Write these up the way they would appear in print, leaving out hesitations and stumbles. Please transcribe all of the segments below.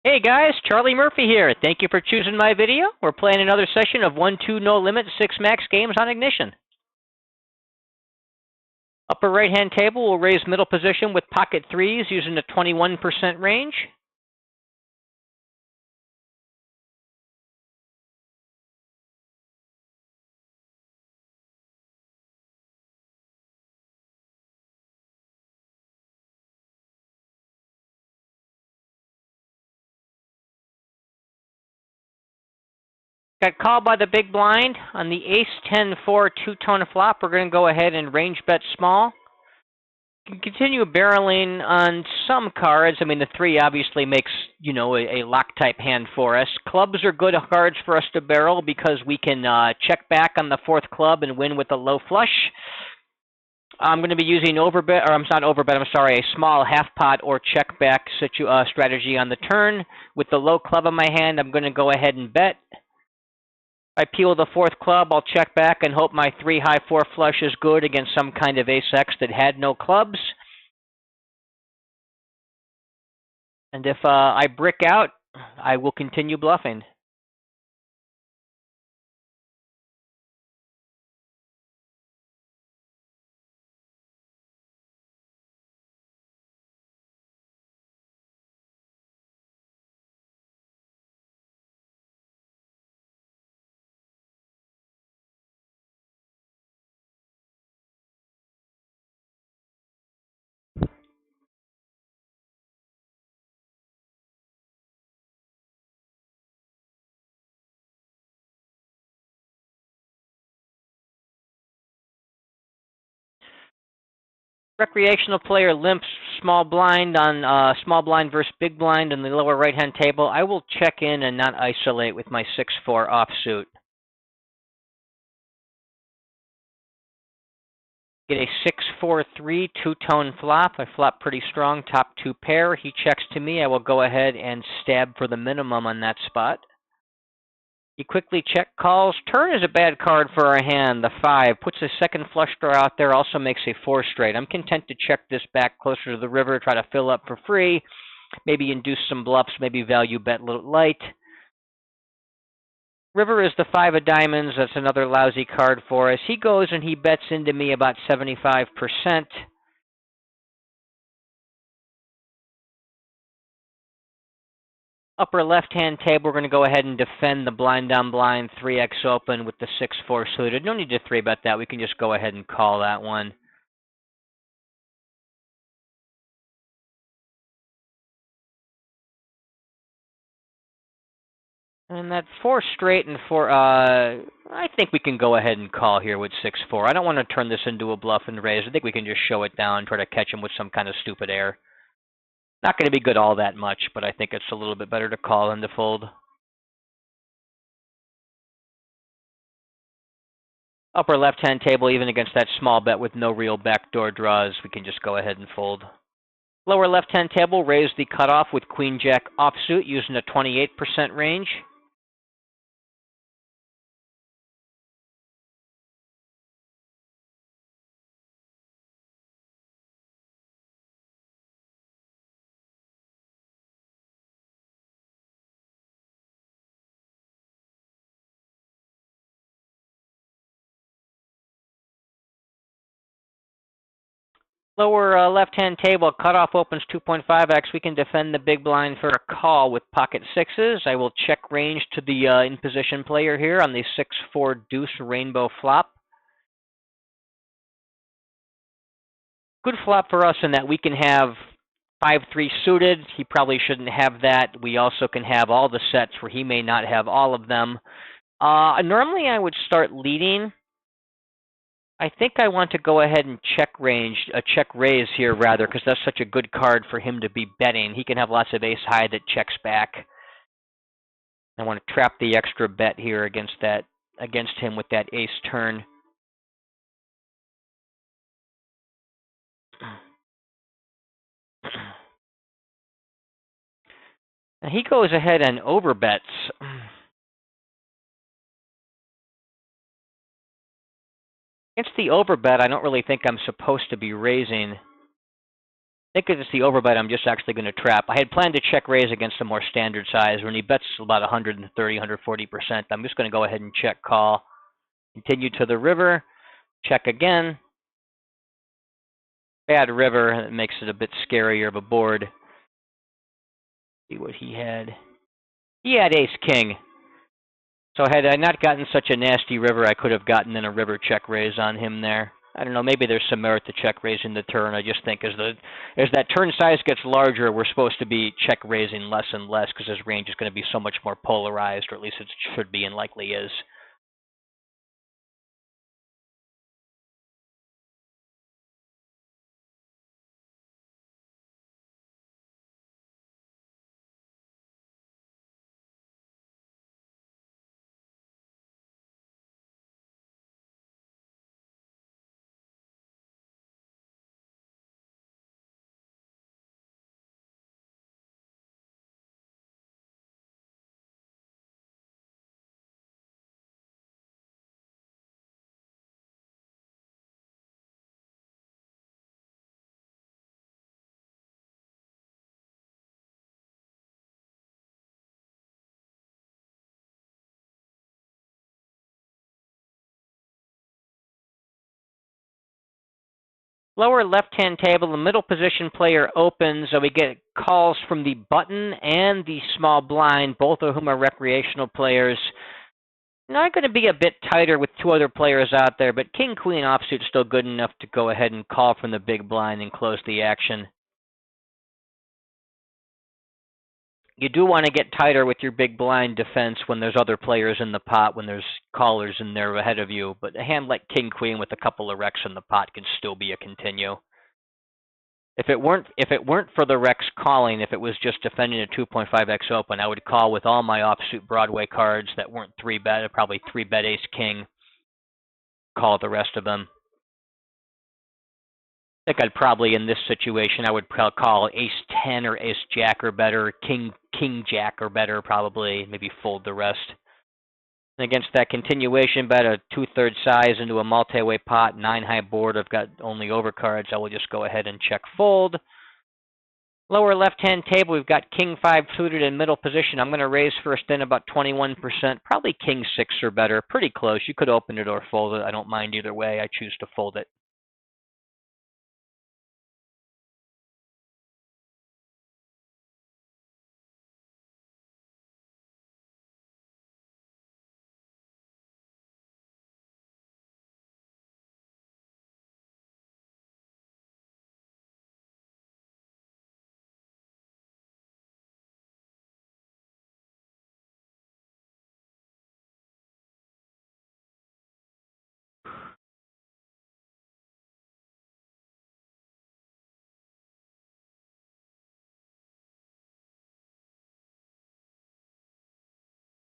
Hey guys, Charlie Murphy here. Thank you for choosing my video. We're playing another session of 1-2 No Limit 6 Max games on Ignition. Upper right hand table will raise middle position with pocket threes using a 21% range. Got called by the big blind. On the ace-10-4 two-tone flop, we're going to go ahead and range bet small. You can continue barreling on some cards. I mean, the three obviously makes, a lock-type hand for us. Clubs are good cards for us to barrel because we can check back on the fourth club and win with a low flush. I'm going to be using overbet, or I'm not overbet, I'm sorry, a small half pot or check back strategy on the turn. With the low club in my hand, I'm going to go ahead and bet. If I peel the fourth club, I'll check back and hope my 3 high 4 flush is good against some kind of ace-x that had no clubs. And if I brick out, I will continue bluffing. Recreational player limps small blind on small blind versus big blind in the lower right-hand table. I will check in and not isolate with my 6-4 offsuit. Get a 6-4-3 two-tone flop. I flop pretty strong, top 2 pair. He checks to me. I will go ahead and stab for the minimum on that spot. He quickly check calls. Turn is a bad card for our hand. The 5 puts a second flush draw out there. Also makes a 4 straight. I'm content to check this back closer to the river. Try to fill up for free. Maybe induce some bluffs. Maybe value bet a little light. River is the 5 of diamonds. That's another lousy card for us. He goes and he bets into me about 75%. Upper left-hand table, we're going to go ahead and defend the blind on blind 3x open with the 6-4 suited. No need to 3-bet that. We can just go ahead and call that one. And that 4 straight and 4, I think we can go ahead and call here with 6-4. I don't want to turn this into a bluff and raise. I think we can just show it down, try to catch him with some kind of stupid air. Not going to be good all that much, but I think it's a little bit better to call than to fold. Upper left-hand table, even against that small bet with no real backdoor draws, we can just go ahead and fold. Lower left-hand table, raise the cutoff with Queen-Jack offsuit using a 28% range. Lower left-hand table, cutoff opens 2.5x. We can defend the big blind for a call with pocket sixes. I will check range to the in-position player here on the 6-4 deuce rainbow flop. Good flop for us in that we can have 5-3 suited. He probably shouldn't have that. We also can have all the sets where he may not have all of them. Normally I would start leading. I think I want to go ahead and check raise here rather, because that's such a good card for him to be betting. He can have lots of ace high that checks back. I want to trap the extra bet here against him with that ace turn. Now he goes ahead and overbets. Against the overbet, I don't really think I'm supposed to be raising. I think it's the overbet I'm just actually going to trap. I had planned to check raise against a more standard size. When he bets about 130, 140%, I'm just going to go ahead and check call. Continue to the river. Check again. Bad river. It makes it a bit scarier of a board. See what he had. He had ace-king. So had I not gotten such a nasty river, I could have gotten in a river check raise on him there. I don't know, maybe there's some merit to check raising the turn. I just think as that turn size gets larger, we're supposed to be check raising less and less because his range is going to be so much more polarized, or at least it should be and likely is. Lower left-hand table, the middle position player opens, so we get calls from the button and the small blind, both of whom are recreational players. Not going to be a bit tighter with two other players out there, but king-queen offsuit is still good enough to go ahead and call from the big blind and close the action. You do want to get tighter with your big blind defense when there's other players in the pot, when there's callers in there ahead of you, but a hand like king-queen with a couple of wrecks in the pot can still be a continue. If it weren't for the Rex calling, if it was just defending a 2.5x open, I would call with all my offsuit Broadway cards that weren't 3-bet, probably 3-bet ace king, call the rest of them. I think I'd probably, in this situation, I would call ace 10 or ace jack or better, king jack or better, probably, maybe fold the rest. And against that continuation bet, a 2/3 size into a multi-way pot, 9-high board, I've got only overcards, I will just go ahead and check fold. Lower left-hand table, we've got king 5 suited in middle position. I'm going to raise first in about 21%, probably king 6 or better, pretty close. You could open it or fold it. I don't mind either way. I choose to fold it.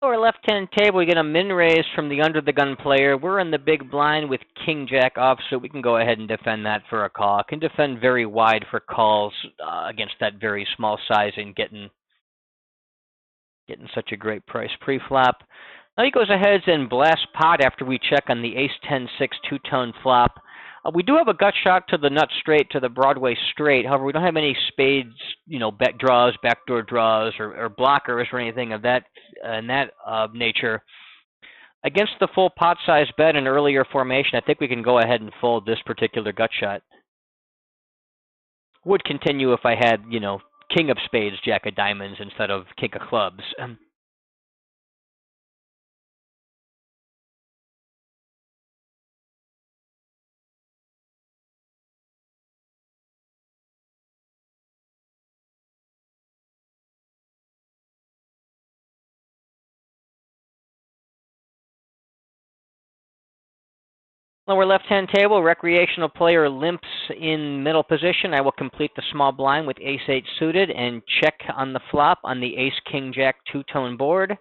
Lower left-hand table, we get a min raise from the under the gun player. We're in the big blind with king jack off, so we can go ahead and defend that for a call. Can defend very wide for calls against that very small size and getting such a great price pre-flop. Now he goes ahead and blasts pot after we check on the ace 10-6 two-tone flop. We do have a gut shot to the nut straight, to the Broadway straight. However, we don't have any spades, back draws, backdoor draws, or blockers or anything of that nature. Against the full pot size bet and earlier formation, I think we can go ahead and fold this particular gut shot. Would continue if I had, king of spades, jack of diamonds instead of king of clubs. Lower left-hand table, recreational player limps in middle position. I will complete the small blind with ace-8 suited and check on the flop on the ace-king-jack two-tone board.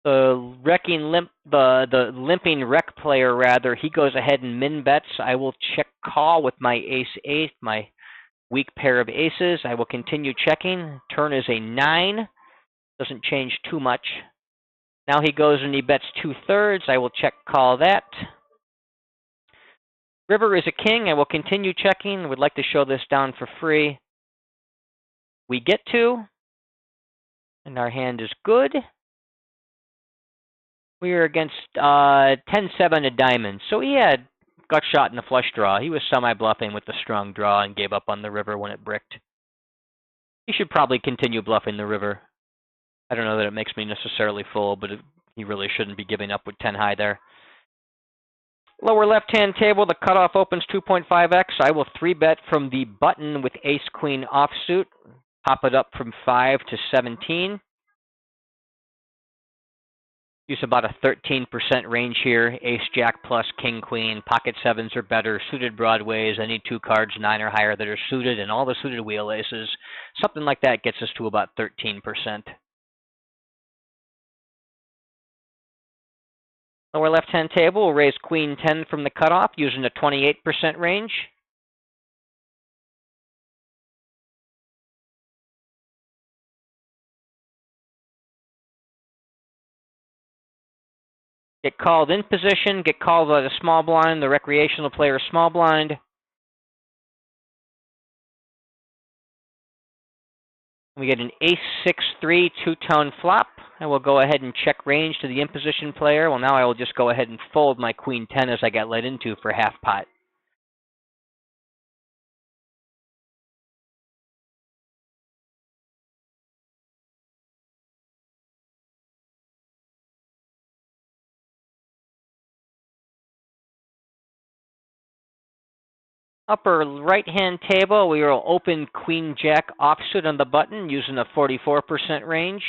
The limping rec player, rather, he goes ahead and min bets. I will check call with my ace-8, my weak pair of aces. I will continue checking. Turn is a 9. Doesn't change too much. Now he goes and he bets 2/3. I will check call that. River is a king. I will continue checking. Would like to show this down for free. We get to, and our hand is good. We are against 10-7 of diamonds. So he got shot in the flush draw. He was semi-bluffing with the strong draw and gave up on the river when it bricked. He should probably continue bluffing the river. I don't know that it makes me necessarily full, but he really shouldn't be giving up with 10 high there. Lower left-hand table, the cutoff opens 2.5x. I will 3-bet from the button with ace-queen offsuit. Pop it up from 5 to 17. Use about a 13% range here. Ace-jack plus king-queen. Pocket sevens are better. Suited broadways. I need 2 cards, 9 or higher, that are suited, and all the suited wheel aces. Something like that gets us to about 13%. Lower left-hand table, we'll raise queen 10 from the cutoff using a 28% range. Get called in position, get called by the small blind, the recreational player small blind. We get an ace-6-3 two-tone flop. I will go ahead and check range to the in-position player. Well, now I will just go ahead and fold my queen 10 as I got led into for half pot. Upper right-hand table, we will open queen-jack offsuit on the button using a 44% range.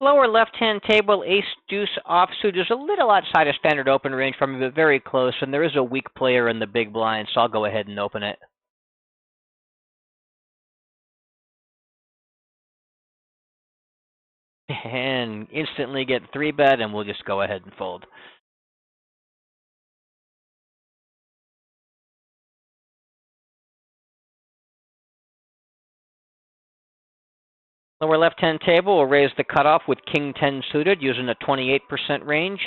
Lower left-hand table, ace-deuce offsuit is a little outside of standard open range for me, but very close, and there is a weak player in the big blind, so I'll go ahead and open it. And instantly get 3-bet, and we'll just go ahead and fold. Lower left-hand table, we'll raise the cutoff with king 10 suited using a 28% range.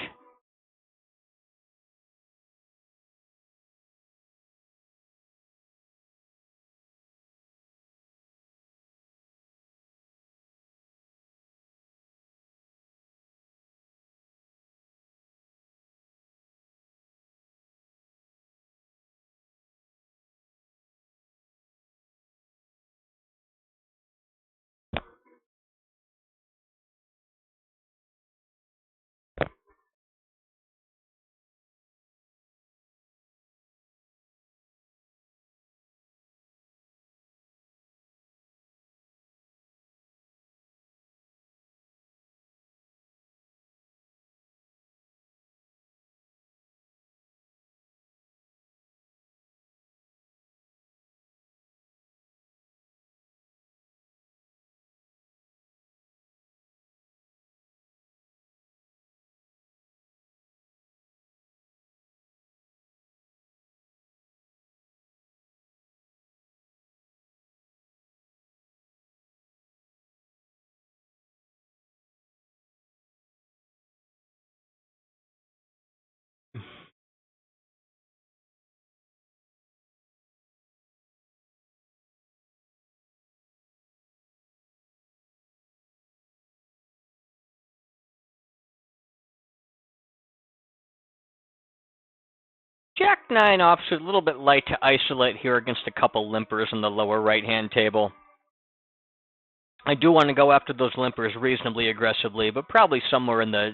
Jack 9 offsuit, a little bit light to isolate here against a couple limpers in the lower right-hand table. I do want to go after those limpers reasonably aggressively, but probably somewhere in the,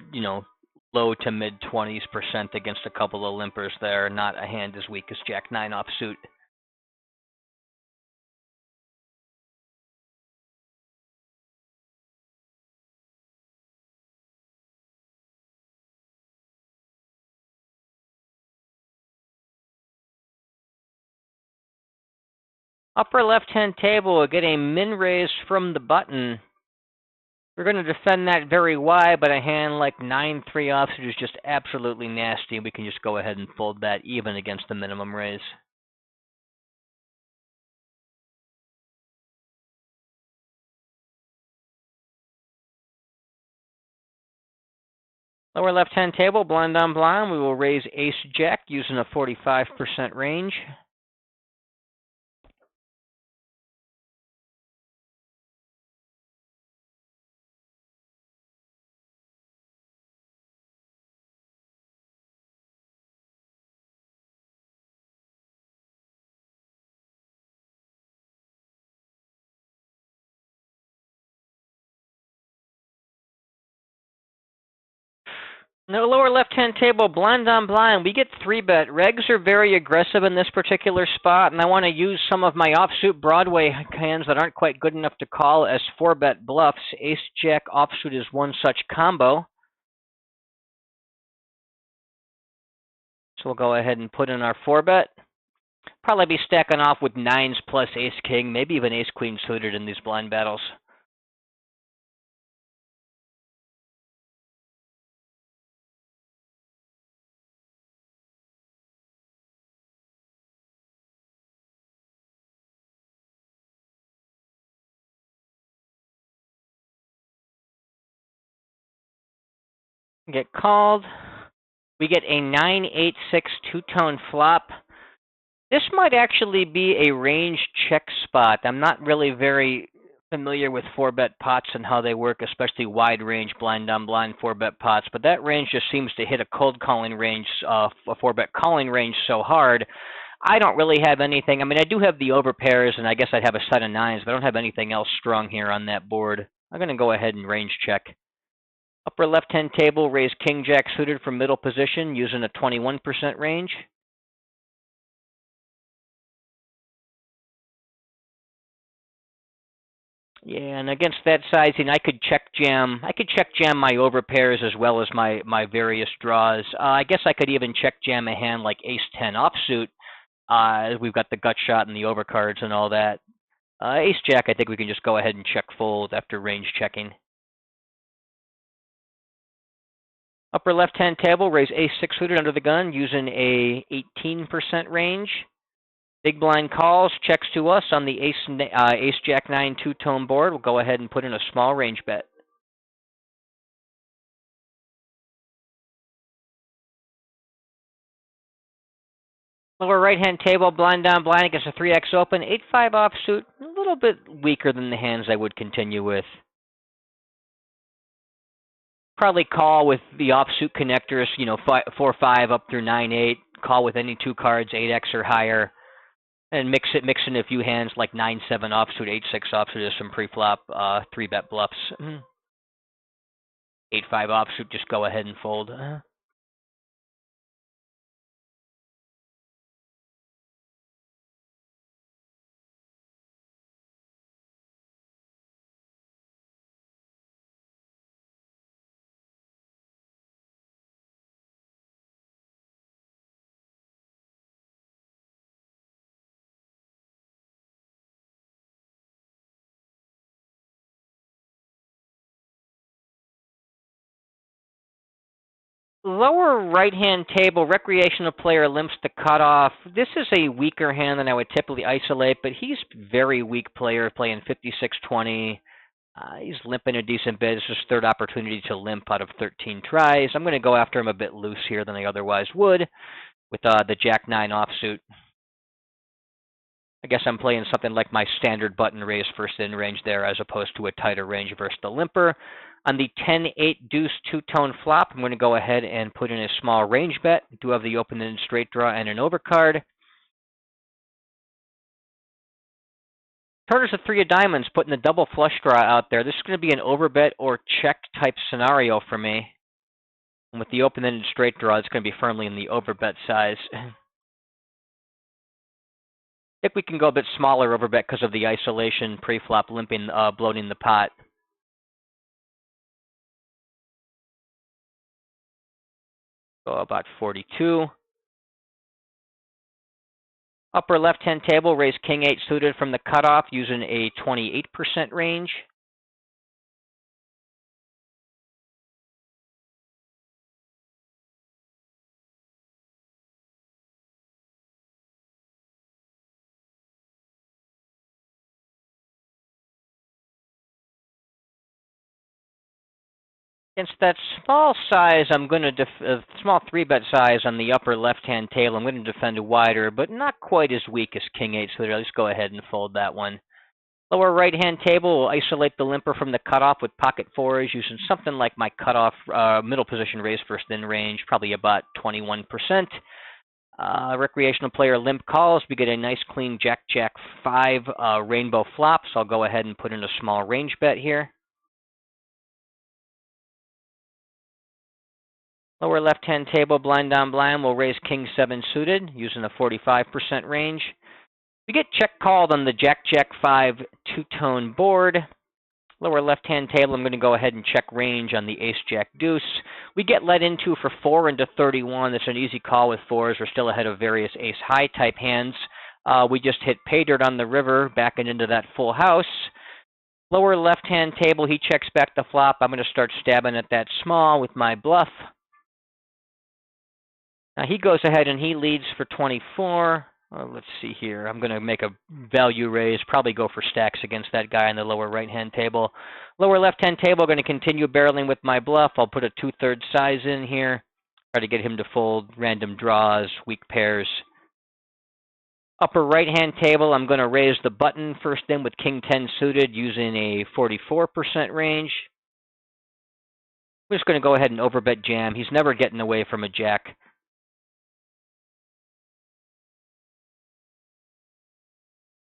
low to mid-20s% against a couple of limpers there, not a hand as weak as Jack 9 offsuit. Upper left-hand table will get a min raise from the button. We're going to defend that very wide, but a hand like 9-3 offsuit is just absolutely nasty. We can just go ahead and fold that even against the minimum raise. Lower left-hand table, blind on blind, we will raise ace-jack using a 45% range. No, lower left-hand table, blind on blind, we get 3-bet. Regs are very aggressive in this particular spot, and I want to use some of my offsuit Broadway hands that aren't quite good enough to call as 4-bet bluffs. Ace-jack offsuit is one such combo. So we'll go ahead and put in our 4-bet. Probably be stacking off with 9s plus ace-king, maybe even ace-queen suited in these blind battles. Get called. We get a 9-8-6 two-tone flop. This might actually be a range check spot. I'm not really very familiar with 4-bet pots and how they work, especially wide range blind on blind 4-bet pots, but that range just seems to hit a cold calling range, a 4-bet calling range so hard. I don't really have anything. I mean, I do have the overpairs, and I guess I'd have a set of 9s, but I don't have anything else strong here on that board. I'm going to go ahead and range check. Upper left-hand table, raise king-jack suited from middle position using a 21% range. Yeah, and against that sizing, I could check jam. I could check jam my overpairs as well as my various draws. I guess I could even check jam a hand like ace-10 offsuit. We've got the gut shot and the overcards and all that. Ace-jack, I think we can just go ahead and check fold after range checking. Upper left-hand table, raise ace-6 suited under the gun using a 18% range. Big blind calls, checks to us on the ace-jack-9 two-tone board. We'll go ahead and put in a small range bet. Lower right-hand table, blind down blind against a 3x open. 8-5 offsuit, a little bit weaker than the hands I would continue with. Probably call with the offsuit connectors, 4-5 up through 9-8. Call with any two cards, 8x or higher. And mix in a few hands like 9-7 offsuit, 8-6 offsuit is some pre-flop 3-bet bluffs. 8-5 offsuit, just go ahead and fold. Lower right-hand table, recreational player limps the cutoff. This is a weaker hand than I would typically isolate, but he's very weak player, playing 56-20. He's limping a decent bit. It's his third opportunity to limp out of 13 tries. I'm going to go after him a bit loose here than I otherwise would with the Jack-9 offsuit. I guess I'm playing something like my standard button raise first in range there as opposed to a tighter range versus the limper. On the 10-8 deuce two-tone flop, I'm going to go ahead and put in a small range bet. Do have the open-ended straight draw and an overcard. Turner's a 3 of diamonds, putting the double flush draw out there. This is going to be an overbet or check type scenario for me. And with the open-ended straight draw, it's going to be firmly in the overbet size. I think we can go a bit smaller overbet because of the isolation pre-flop limping, bloating the pot. Go about 42. Upper left-hand table, raise king 8 suited from the cutoff using a 28% range. Against that small size, I'm going to small 3-bet size on the upper left-hand table. I'm going to defend a wider, but not quite as weak as king 8 suited. I'll just go ahead and fold that one. Lower right-hand table, we'll isolate the limper from the cutoff with pocket fours using something like my cutoff middle position raise first in range, probably about 21%. Recreational player limp calls. We get a nice clean Jack-Jack 5 rainbow flop, so I'll go ahead and put in a small range bet here. Lower left-hand table, blind on blind, we'll raise king 7 suited using a 45% range. We get check called on the Jack-Jack 5 two-tone board. Lower left-hand table, I'm going to go ahead and check range on the ace-jack deuce. We get let into for 4 into 31. That's an easy call with fours. We're still ahead of various ace-high type hands. We just hit pay dirt on the river, backing into that full house. Lower left-hand table, he checks back the flop. I'm going to start stabbing at that small with my bluff. Now he goes ahead and he leads for 24. Let's see here. I'm going to make a value raise, probably go for stacks against that guy on the lower right-hand table. Lower left-hand table, going to continue barreling with my bluff. I'll put a 2/3 size in here. Try to get him to fold random draws, weak pairs. Upper right-hand table, I'm going to raise the button first in with king 10 suited using a 44% range. I'm just going to go ahead and overbet jam. He's never getting away from a jack.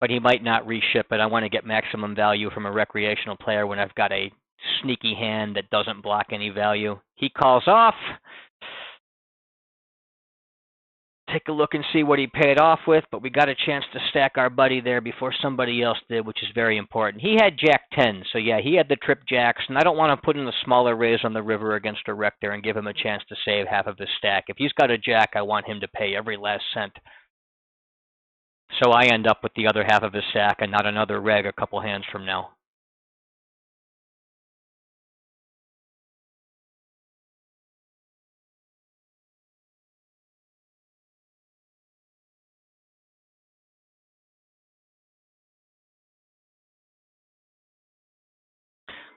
But he might not reship it. I want to get maximum value from a recreational player when I've got a sneaky hand that doesn't block any value. He calls off. Take a look and see what he paid off with, but we got a chance to stack our buddy there before somebody else did, which is very important. He had Jack 10, so yeah, he had the trip jacks, and I don't want to put in a smaller raise on the river against a rec there and give him a chance to save half of his stack. If he's got a jack, I want him to pay every last cent. So I end up with the other half of his stack and not another reg a couple hands from now.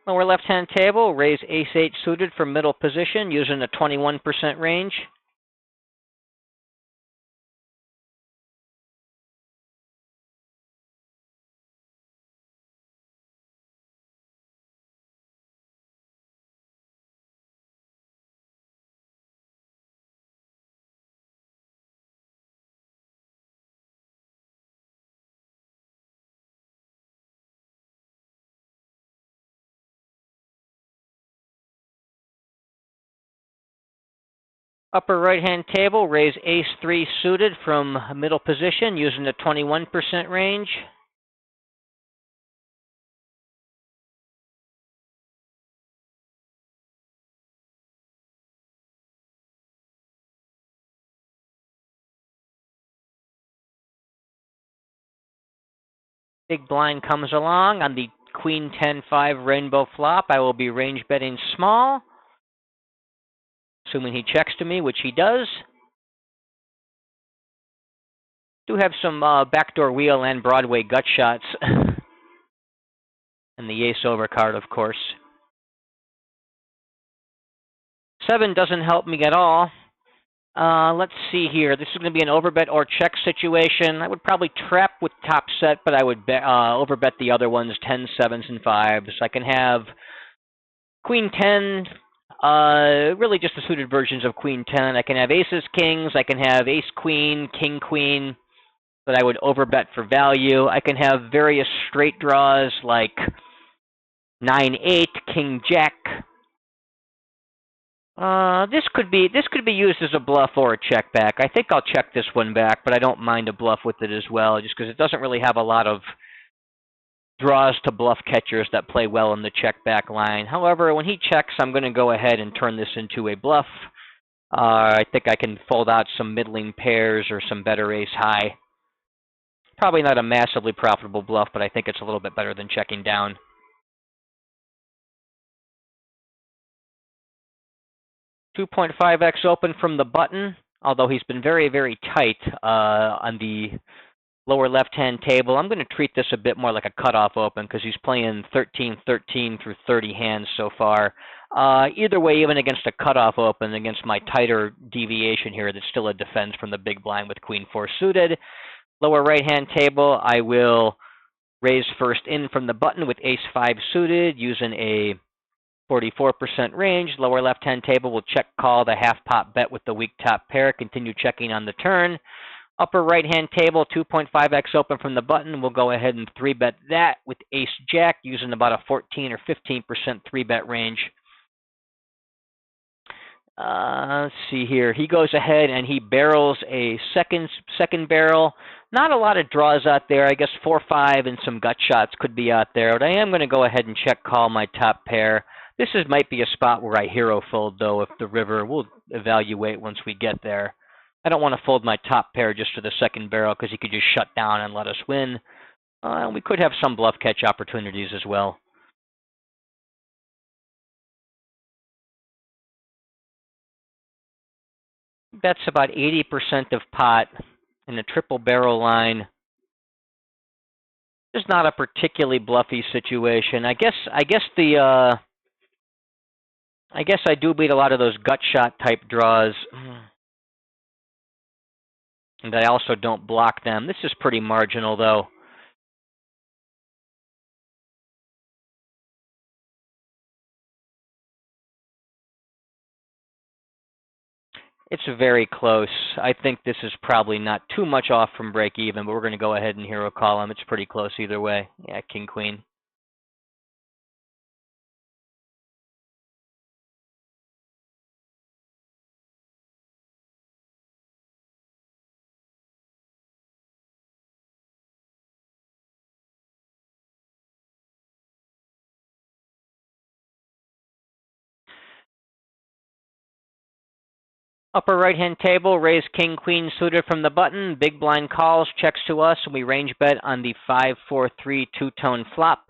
Lower left-hand table, raise ace-8 suited from middle position using a 21% range. Upper right-hand table, raise ace-3 suited from middle position using a 21% range. Big blind comes along on the queen 10-5 rainbow flop. I will be range betting small, assuming he checks to me, which he does. Do have some backdoor wheel and Broadway gut shots. And the ace over card, of course. 7 doesn't help me at all. Let's see here. This is going to be an overbet or check situation. I would probably trap with top set, but I would overbet the other ones, 10, 7s, and 5s. I can have Queen 10, really just the suited versions of Queen 10. I can have aces, kings. I can have ace, queen, king, queen, that I would overbet for value. I can have various straight draws like 9, 8, king, jack. This could be used as a bluff or a check back. I think I'll check this one back, but I don't mind a bluff with it as well, just because it doesn't really have a lot of draws to bluff catchers that play well in the check back line. However, when he checks, I'm going to go ahead and turn this into a bluff. I think I can fold out some middling pairs or some better ace high. Probably not a massively profitable bluff, but I think it's a little bit better than checking down. $2.5x open from the button, although he's been very, very tight on the lower left-hand table. I'm going to treat this a bit more like a cutoff open because he's playing 13-13 through 30 hands so far. Either way, even against a cutoff open, against my tighter deviation here, that's still a defense from the big blind with Queen 4 suited. Lower right-hand table, I will raise first in from the button with Ace 5 suited using a 44% range. Lower left-hand table will check call the half-pot bet with the weak top pair. Continue checking on the turn. Upper right-hand table, 2.5x open from the button. We'll go ahead and 3-bet that with ace-jack using about a 14 or 15% 3-bet range. Let's see here. He goes ahead and he barrels a second barrel. Not a lot of draws out there. I guess 4-5 and some gut shots could be out there. But I am going to go ahead and check call my top pair. This might be a spot where I hero fold, though, if the river. We'll evaluate once we get there. I don't want to fold my top pair just to the second barrel because he could just shut down and let us win. We could have some bluff catch opportunities as well. Bets about 80% of pot in a triple barrel line. It's not a particularly bluffy situation. I guess I do beat a lot of those gut shot type draws. And I also don't block them. This is pretty marginal, though. It's very close. I think this is probably not too much off from break even, but we're going to go ahead and hero call him. It's pretty close either way. Yeah, king, queen. Upper right-hand table, raise king, queen suited from the button. Big blind calls, checks to us, and we range bet on the 5-4-3 two-tone flop.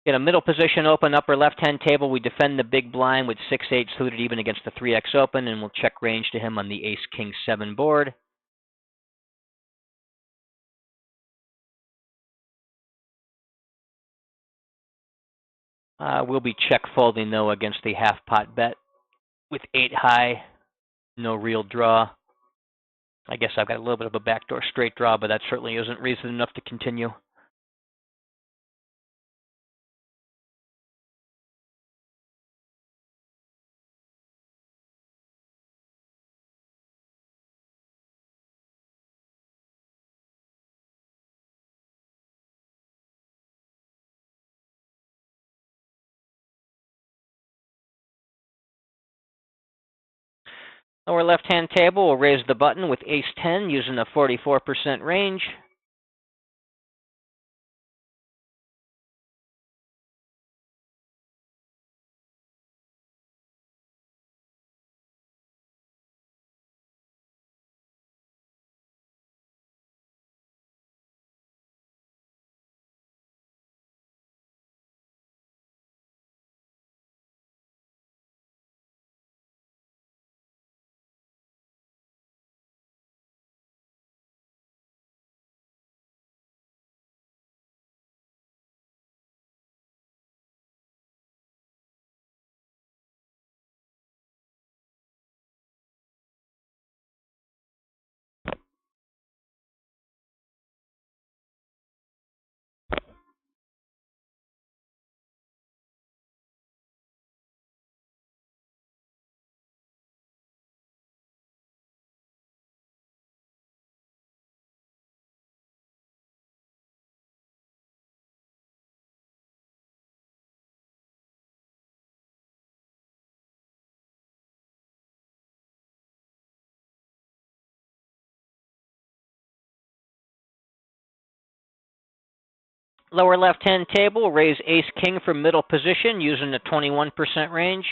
Get a middle position open, upper left-hand table. We defend the big blind with 6-8 suited even against the 3x open, and we'll check range to him on the ace-king-7 board. We'll be check folding, though, against the half-pot bet with 8 high. No real draw. I guess I've got a little bit of a backdoor straight draw, but that certainly isn't reason enough to continue. Lower left-hand table, we'll raise the button with ace-10 using a 44% range. Lower left-hand table, raise ace-king from middle position using the 21% range.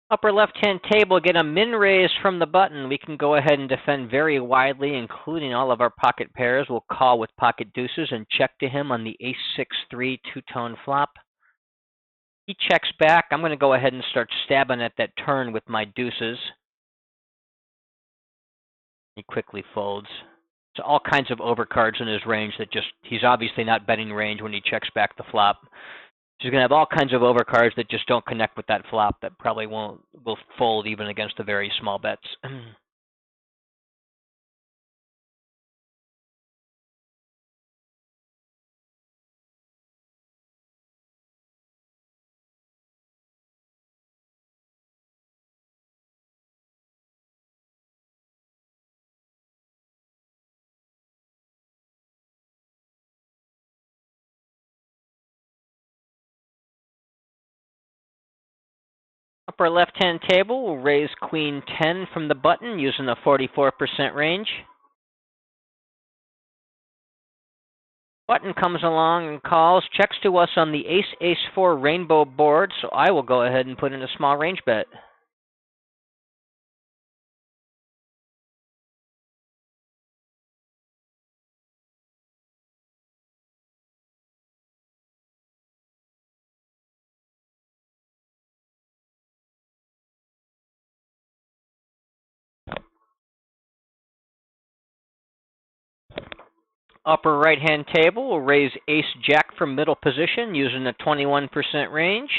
Upper left-hand table, get a min raise from the button. We can go ahead and defend very widely, including all of our pocket pairs. We'll call with pocket deuces and check to him on the ace-6-3 two-tone flop. He checks back. I'm going to go ahead and start stabbing at that turn with my deuces. He quickly folds. So all kinds of overcards in his range that he's obviously not betting range when he checks back the flop. She's going to have all kinds of overcards that just don't connect with that flop that probably will fold even against the very small bets. Upper left-hand table, we'll raise queen 10 from the button using a 44% range. Button comes along and calls, checks to us on the ace-ace-4 rainbow board, so I will go ahead and put in a small range bet. Upper right-hand table, we'll raise ace-jack from middle position using a 21% range.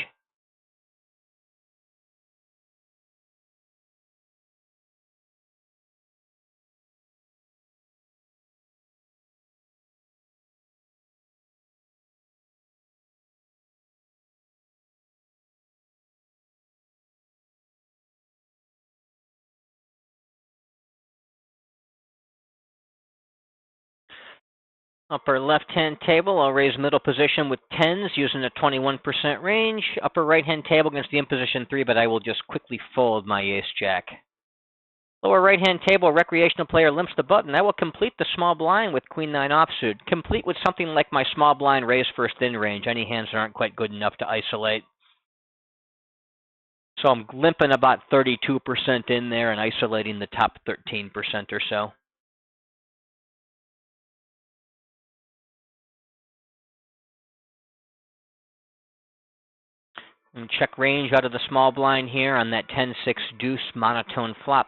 Upper left-hand table, I'll raise middle position with 10s using a 21% range. Upper right-hand table against the imposition 3, but I will just quickly fold my ace-jack. Lower right-hand table, recreational player limps the button. I will complete the small blind with queen 9 offsuit. Complete with something like my small blind raise first in range. Any hands that aren't quite good enough to isolate. So I'm limping about 32% in there and isolating the top 13% or so. And check range out of the small blind here on that 10-6 deuce monotone flop.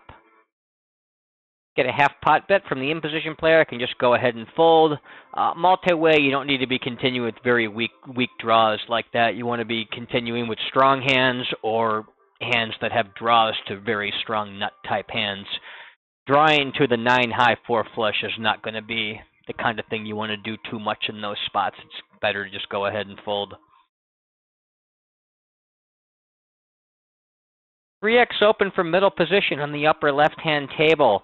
Get a half pot bet from the in-position player. I can just go ahead and fold. Multi-way, you don't need to be continuing with very weak draws like that. You want to be continuing with strong hands or hands that have draws to very strong nut-type hands. Drawing to the 9 high 4 flush is not going to be the kind of thing you want to do too much in those spots. It's better to just go ahead and fold. 3x open from middle position on the upper left-hand table.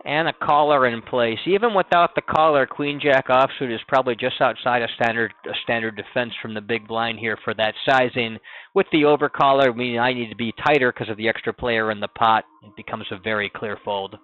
And a caller in place. Even without the caller, queen jack offsuit is probably just outside a standard defense from the big blind here for that sizing. With the overcaller, meaning I need to be tighter because of the extra player in the pot. It becomes a very clear fold.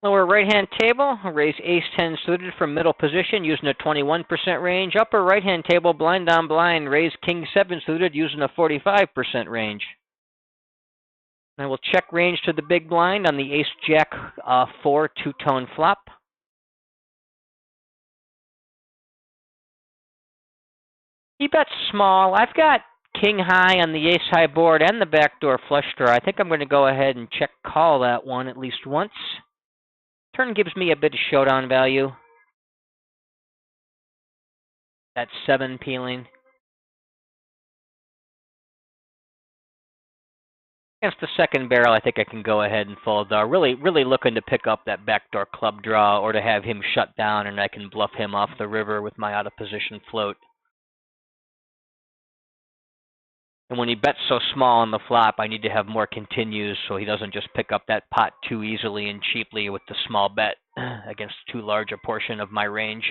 Lower right-hand table, raise ace-10 suited from middle position using a 21% range. Upper right-hand table, blind on blind, raise king-7 suited using a 45% range. I will check range to the big blind on the ace-jack 4 two-tone flop. He bets small. I've got king high on the ace-high board and the backdoor flush draw. I think I'm going to go ahead and check call that one at least once. Turn gives me a bit of showdown value. That's 7 peeling. Against the second barrel, I think I can go ahead and fold. Really looking to pick up that backdoor club draw or to have him shut down and I can bluff him off the river with my out-of-position float. And when he bets so small on the flop, I need to have more continues so he doesn't just pick up that pot too easily and cheaply with the small bet against too large a portion of my range.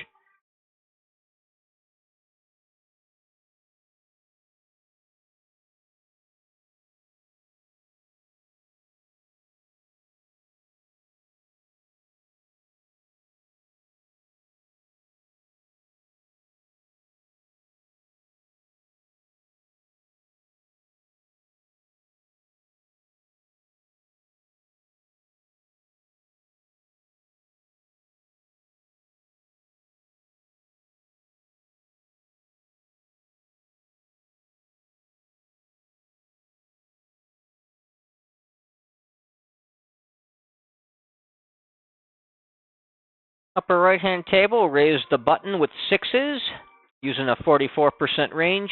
Upper right-hand table, raise the button with 6s using a 44% range.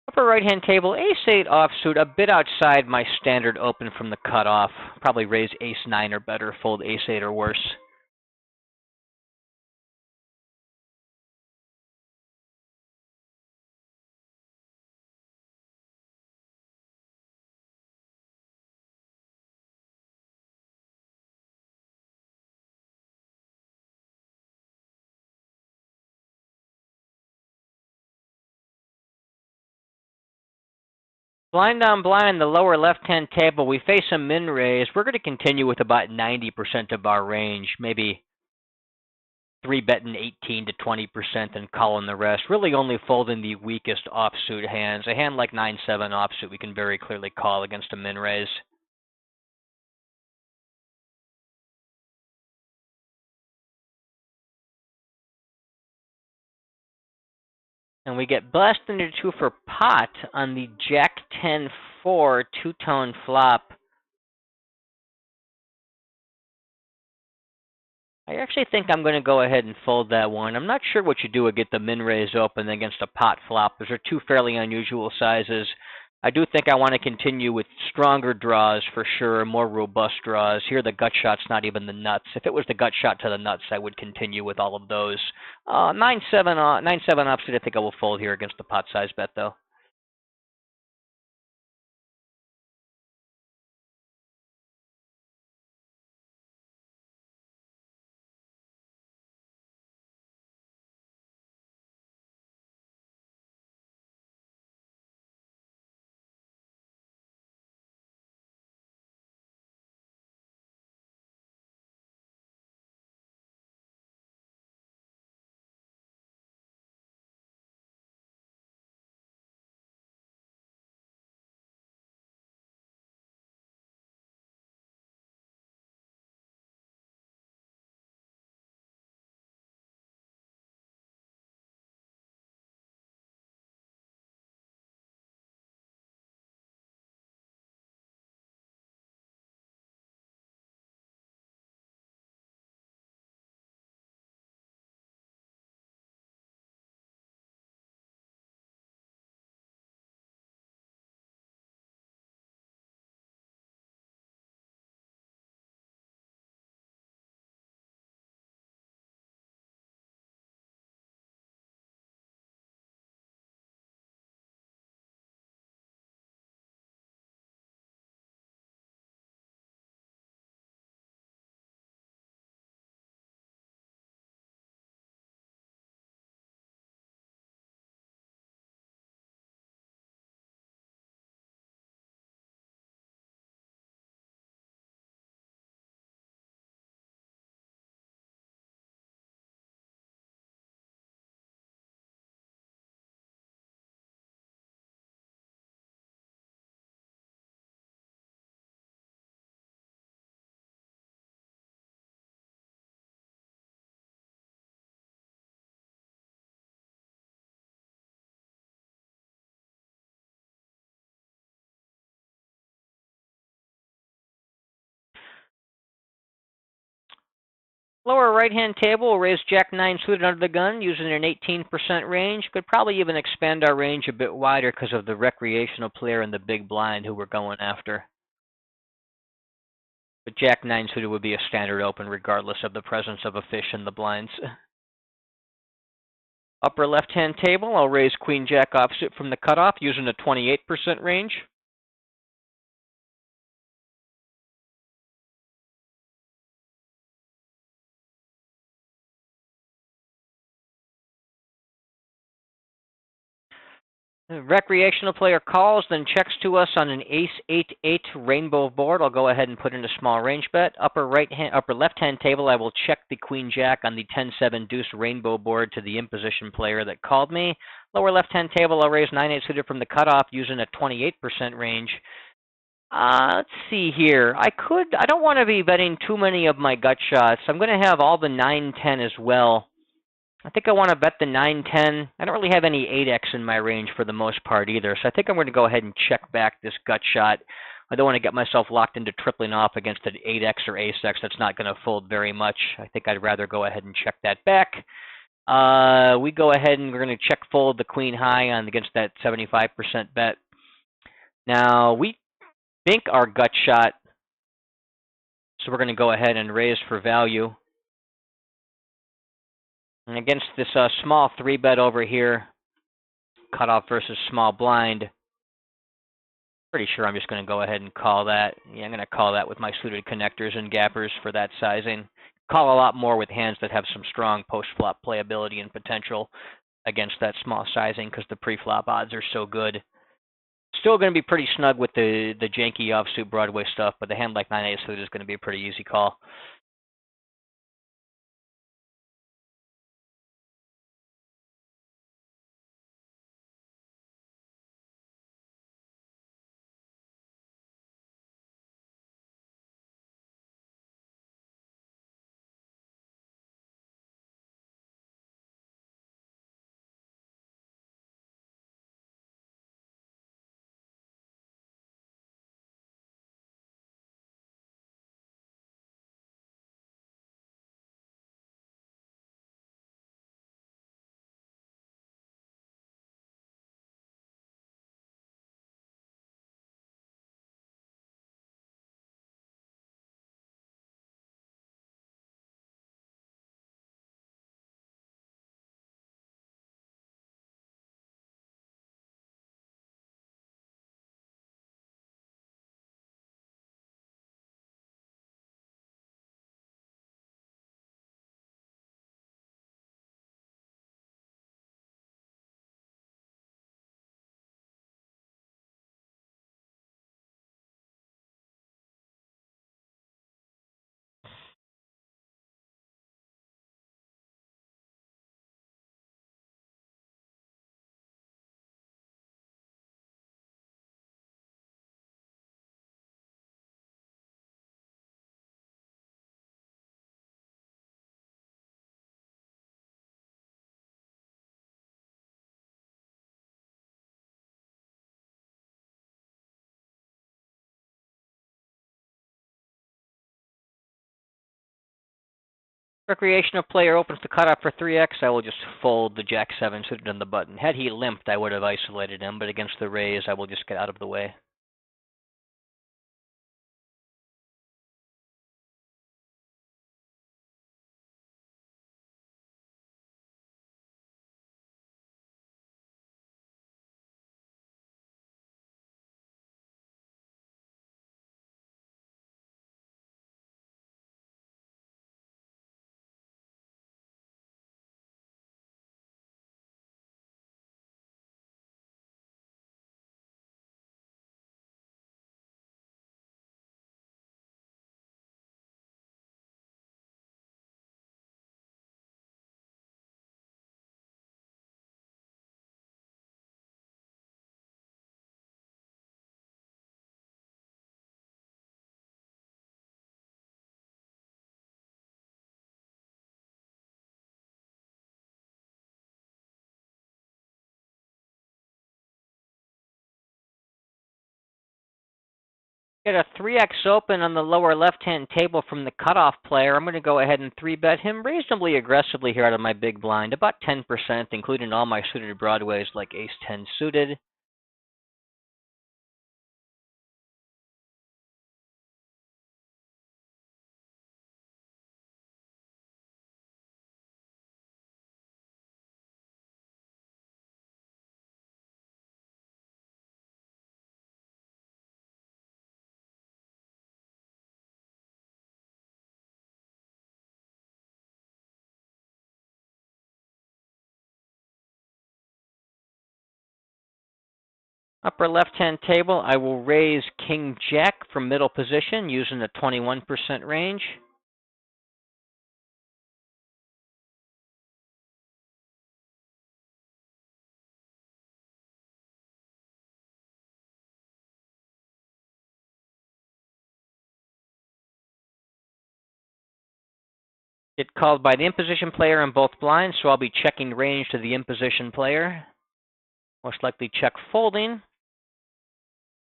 Upper right-hand table, ace-8 offsuit, a bit outside my standard open from the cutoff. Probably raise ace-9 or better, fold ace-8 or worse. Blind on blind, the lower left-hand table, we face a min raise. We're going to continue with about 90% of our range, maybe 3-betting 18 to 20% and calling the rest. Really only folding the weakest offsuit hands. A hand like 9-7 offsuit we can very clearly call against a min raise. And we get blessed into 2 for pot on the Jack-10-4 two-tone flop. I actually think I'm going to go ahead and fold that one. I'm not sure what you do to get the min raise open against a pot flop. Those are 2 fairly unusual sizes. I do think I want to continue with stronger draws for sure, more robust draws. Here the gut shot's not even the nuts. If it was the gut shot to the nuts, I would continue with all of those. 9-7 offsuit, I think I will fold here against the pot size bet though. Lower right-hand table, we'll raise Jack-9 suited under the gun using an 18% range. Could probably even expand our range a bit wider because of the recreational player in the big blind who we're going after. But Jack-9 suited would be a standard open regardless of the presence of a fish in the blinds. Upper left-hand table, I'll raise Queen-Jack offsuit from the cutoff using a 28% range. The recreational player calls, then checks to us on an Ace-8-8 rainbow board. I'll go ahead and put in a small range bet. Upper left-hand table, I will check the Queen-Jack on the 10-7 deuce rainbow board to the imposition player that called me. Lower left-hand table, I'll raise 9-8 suited from the cutoff using a 28% range. Let's see here. I don't want to be betting too many of my gut shots. I'm going to have all the 9-10 as well. I think I want to bet the 9-10. I don't really have any 8x in my range for the most part either, so I think I'm going to go ahead and check back this gut shot. I don't want to get myself locked into tripling off against an 8x or ace-x that's not going to fold very much. I think I'd rather go ahead and check that back. We go ahead and we're going to check fold the queen high on against that 75% bet. Now, we think our gut shot, so we're going to go ahead and raise for value. And against this small 3-bet over here, cutoff versus small blind, pretty sure I'm just going to go ahead and call that. Yeah, I'm going to call that with my suited connectors and gappers for that sizing. Call a lot more with hands that have some strong post-flop playability and potential against that small sizing because the pre-flop odds are so good. Still going to be pretty snug with the janky offsuit Broadway stuff, but the hand like 9-8 suited is going to be a pretty easy call. Recreational player opens the cutoff for 3x. I will just fold the Jack-7 suited on the button. Had he limped, I would have isolated him, but against the raise, I will just get out of the way. Get a 3x open on the lower left-hand table from the cutoff player. I'm going to go ahead and 3-bet him reasonably aggressively here out of my big blind, about 10%, including all my suited broadways like ace-10 suited. Upper left-hand table, I will raise King-Jack from middle position using the 21% range. Get called by the imposition player in both blinds, so I'll be checking range to the imposition player. Most likely check folding.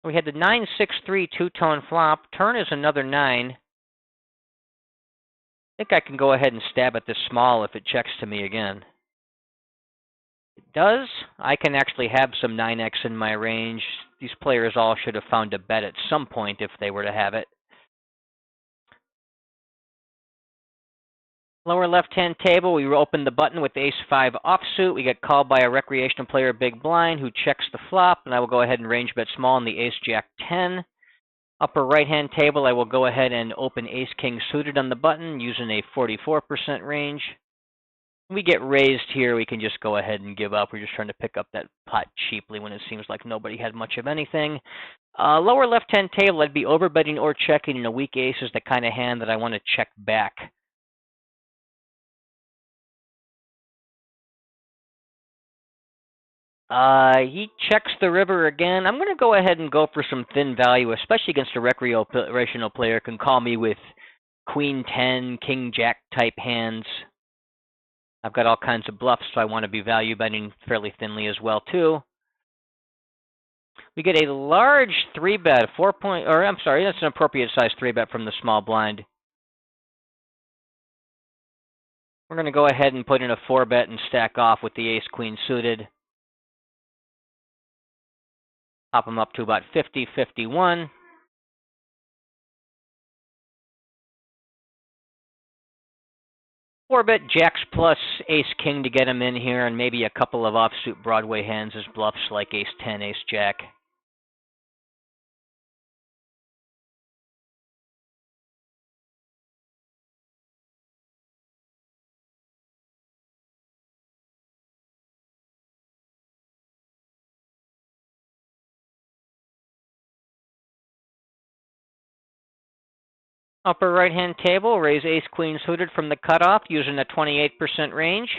We had the 9-6-3 two-tone flop. Turn is another 9. I think I can go ahead and stab at this small if it checks to me again. It does. I can actually have some 9x in my range. These players all should have found a bet at some point if they were to have it. Lower left-hand table, we open the button with ace-5 offsuit. We get called by a recreational player big blind who checks the flop, and I will go ahead and range bet small on the ace-jack-10. Upper right-hand table, I will go ahead and open ace-king suited on the button using a 44% range. When we get raised here, we can just go ahead and give up. We're just trying to pick up that pot cheaply when it seems like nobody had much of anything. Lower left-hand table, I'd be overbetting or checking, and a weak ace is the kind of hand that I want to check back. He checks the river again. I'm going to go ahead and go for some thin value, especially against a recreational player can call me with Queen 10, King Jack type hands. I've got all kinds of bluffs, so I want to be value betting fairly thinly as well too. We get a large 3-bet, that's an appropriate size 3-bet from the small blind. We're going to go ahead and put in a 4-bet and stack off with the ace-queen suited. Pop them up to about 50, 51. Four-bet jacks plus ace-king to get him in here, and maybe a couple of offsuit Broadway hands as bluffs like ace-10, ace-jack. Upper right-hand table, raise ace-queen suited from the cutoff using a 28% range.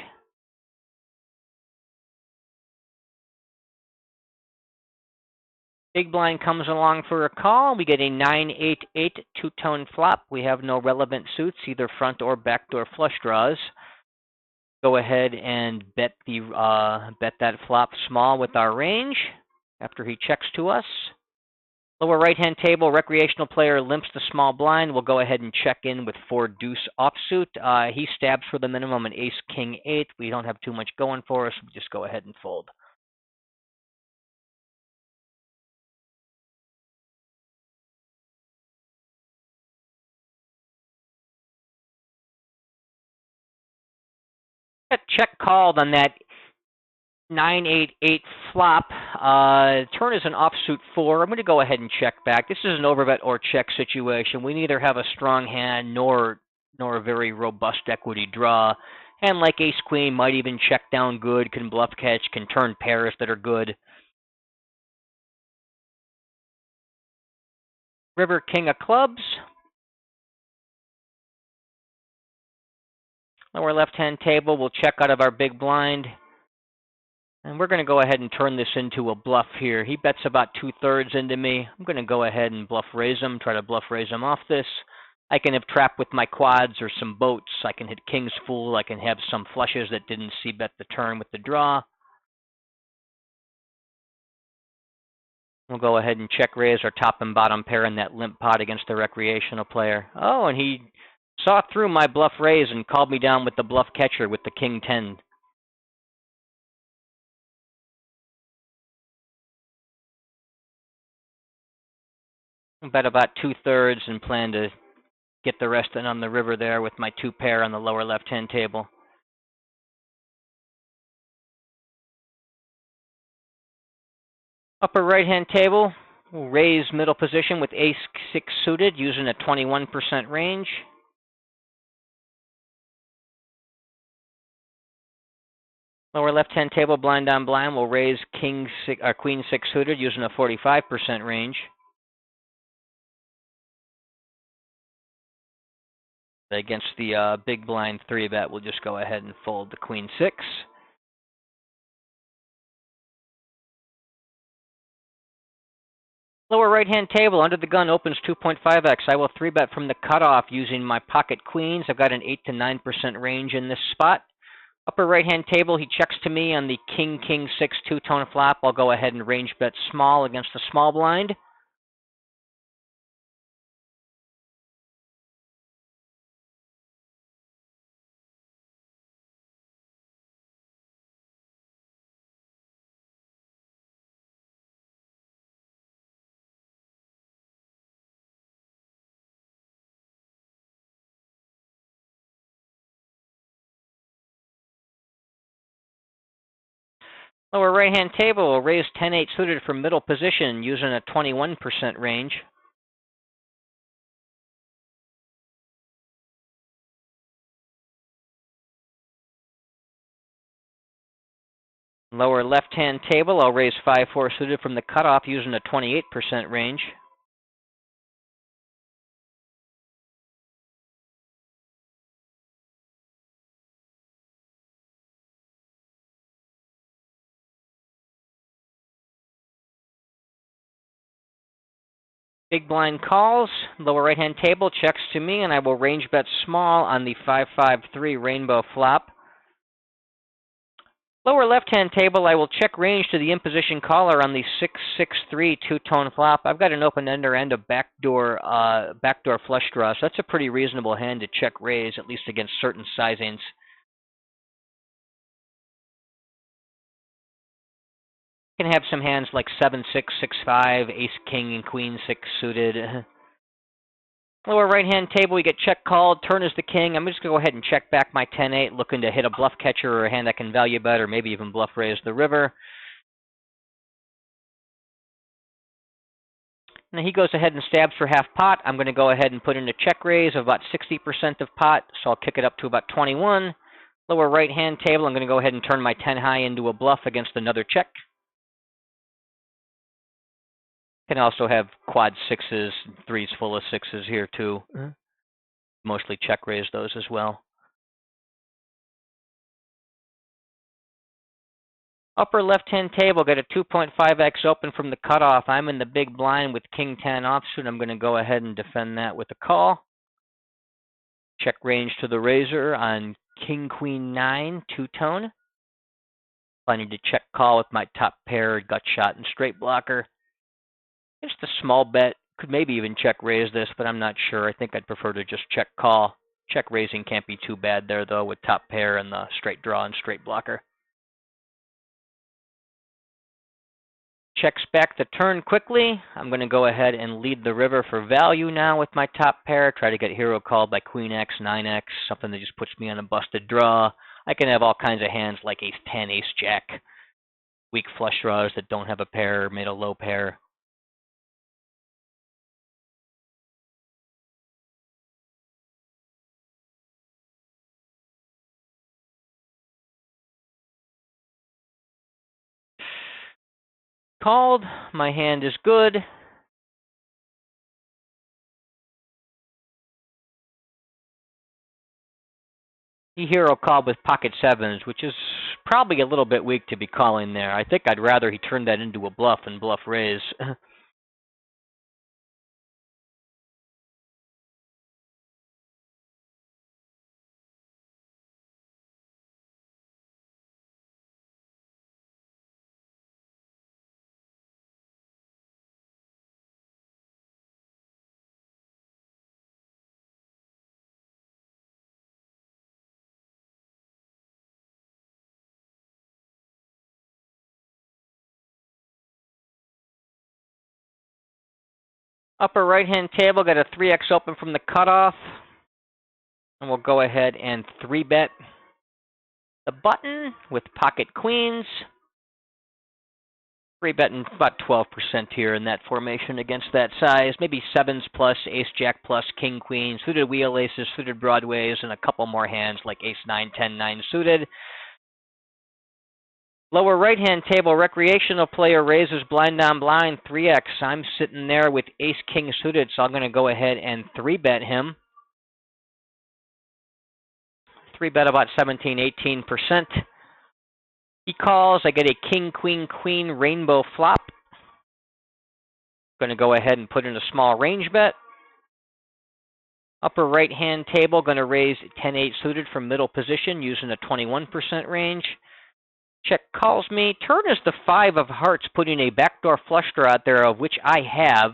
Big blind comes along for a call. We get a 9-8-8 two-tone flop. We have no relevant suits, either front or backdoor flush draws. Go ahead and bet that flop small with our range after he checks to us. Lower right-hand table, recreational player limps the small blind. We'll go ahead and check in with 4 deuce offsuit. He stabs for the minimum an ace-king-8. We don't have too much going for us. We just go ahead and fold. Got check called on that 9-8-8 flop. Turn is an offsuit 4. I'm going to go ahead and check back. This is an overbet or check situation. We neither have a strong hand nor a very robust equity draw. Hand like ace-queen might even check down good, can bluff catch, can turn pairs that are good. River king of clubs. Lower left-hand table, we'll check out of our big blind. And we're going to go ahead and turn this into a bluff here. He bets about 2/3 into me. I'm going to go ahead and bluff raise him, try to bluff raise him off this. I can have trap with my quads or some boats. I can hit king's fool. I can have some flushes that didn't see bet the turn with the draw. We'll go ahead and check raise our top and bottom pair in that limp pot against the recreational player. Oh, and he saw through my bluff raise and called me down with the bluff catcher with the king 10. Bet about 2/3 and plan to get the rest in on the river there with my 2 pair on the lower left-hand table. Upper right-hand table, we'll raise middle position with ace-6 suited using a 21% range. Lower left-hand table, blind on blind, we'll raise queen-6 suited using a 45% range. Against the big blind 3-bet, we'll just go ahead and fold the queen-6. Lower right-hand table, under the gun, opens 2.5x. I will 3-bet from the cutoff using my pocket queens. I've got an 8 to 9% range in this spot. Upper right-hand table, he checks to me on the king-king-6 two-tone flop. I'll go ahead and range bet small against the small blind. Lower right-hand table, we'll raise 10-8 suited from middle position using a 21% range. Lower left-hand table, I'll raise 5-4 suited from the cutoff using a 28% range. Big blind calls, lower right-hand table checks to me, and I will range bet small on the 5-5-3 rainbow flop. Lower left-hand table, I will check range to the in-position caller on the 6-6-3 two-tone flop. I've got an open-ender and a backdoor flush draw, so that's a pretty reasonable hand to check raise, at least against certain sizings. You can have some hands like 7-6, 6-5, ace-king, and queen-6 suited. Lower right-hand table, we get check called, turn is the king. I'm just going to go ahead and check back my 10-8, looking to hit a bluff catcher or a hand that can value bet, or maybe even bluff raise the river. Now he goes ahead and stabs for half pot. I'm going to go ahead and put in a check raise of about 60% of pot, so I'll kick it up to about 21. Lower right-hand table, I'm going to go ahead and turn my 10 high into a bluff against another check. Can also have quad 6s, 3s full of 6s here too. Mostly check raise those as well. Upper left-hand table, got a 2.5x open from the cutoff. I'm in the big blind with king 10 offsuit. I'm going to go ahead and defend that with a call. Check range to the razor on king queen 9 two-tone. I need to check call with my top pair, gut shot, and straight blocker. Just a small bet. Could maybe even check raise this, but I'm not sure. I think I'd prefer to just check call. Check raising can't be too bad there, though, with top pair and the straight draw and straight blocker. Checks back the turn quickly. I'm going to go ahead and lead the river for value now with my top pair. Try to get hero called by queen x, 9x, something that just puts me on a busted draw. I can have all kinds of hands like ace 10, ace jack, weak flush draws that don't have a pair, made a low pair. Called. My hand is good. He hero called with pocket 7s, which is probably a little bit weak to be calling there. I think I'd rather he turned that into a bluff and bluff raise. Upper right-hand table, got a 3x open from the cutoff. And we'll go ahead and 3-bet the button with pocket queens. 3-betting about 12% here in that formation against that size. Maybe 7s plus, ace-jack plus, king-queen, suited wheel aces, suited broadways, and a couple more hands like ace-9, 10-9 suited. Lower right-hand table, recreational player raises blind on blind, 3x. I'm sitting there with ace-king suited, so I'm going to go ahead and 3-bet him. 3-bet about 17, 18%. He calls. I get a king, queen, queen, rainbow flop. Going to go ahead and put in a small range bet. Upper right-hand table, going to raise 10-8 suited from middle position using a 21% range. Check calls me. Turn is the 5 of hearts, putting a backdoor flush draw out there, of which I have.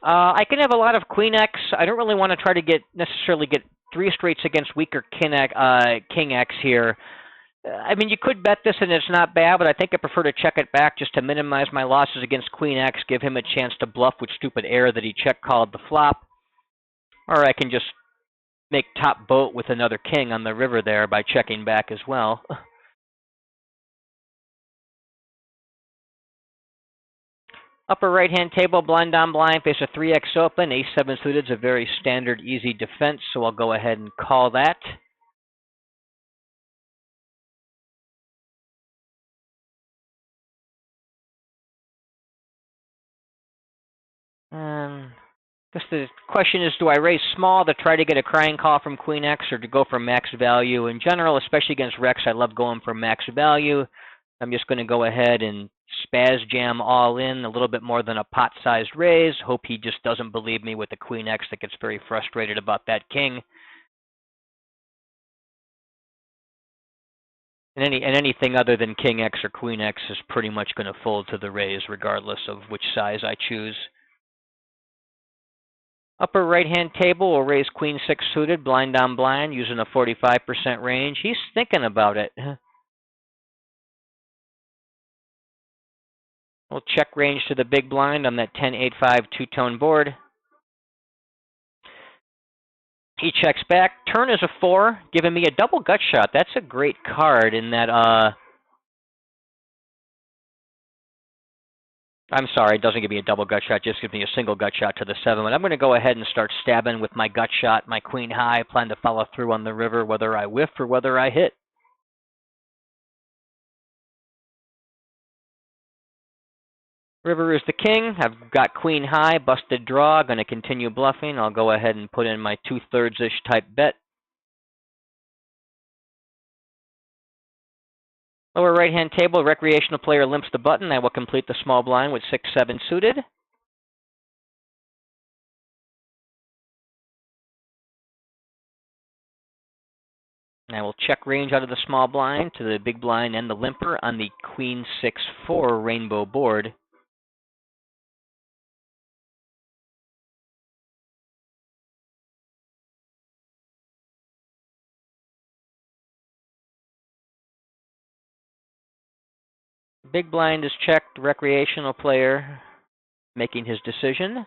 I can have a lot of queen X. I don't really want to try to necessarily get 3 straights against weaker king X here. I mean, you could bet this and it's not bad, but I think I prefer to check it back just to minimize my losses against queen X, give him a chance to bluff with stupid air that he check called the flop. Or I can just make top boat with another king on the river there by checking back as well. Upper right-hand table, blind on blind, face a 3x open. Ace-7 suited is a very standard, easy defense, so I'll go ahead and call that. I guess the question is, do I raise small to try to get a crying call from queen X, or to go for max value? In general, especially against Rex, I love going for max value. I'm just going to go ahead and spaz jam all in, a little bit more than a pot-sized raise. Hope he just doesn't believe me with the queen X that gets very frustrated about that king. And anything other than king X or queen X is pretty much going to fold to the raise, regardless of which size I choose. Upper right-hand table will raise queen 6 suited, blind on blind, using a 45% range. He's thinking about it. We'll check range to the big blind on that 10-8-5 two-tone board. He checks back. Turn is a 4, giving me a double gut shot. That's a great card in that, I'm sorry, it doesn't give me a double gut shot, just gives me a single gut shot to the 7. But I'm going to go ahead and start stabbing with my gut shot, my queen high. Plan to follow through on the river, whether I whiff or whether I hit. River is the king. I've got queen high, busted draw. Going to continue bluffing. I'll go ahead and put in my 2/3-ish type bet. Lower right-hand table, recreational player limps the button. I will complete the small blind with 6-7 suited. And I will check range out of the small blind to the big blind and the limper on the queen 6-4 rainbow board. Big blind is checked, recreational player making his decision.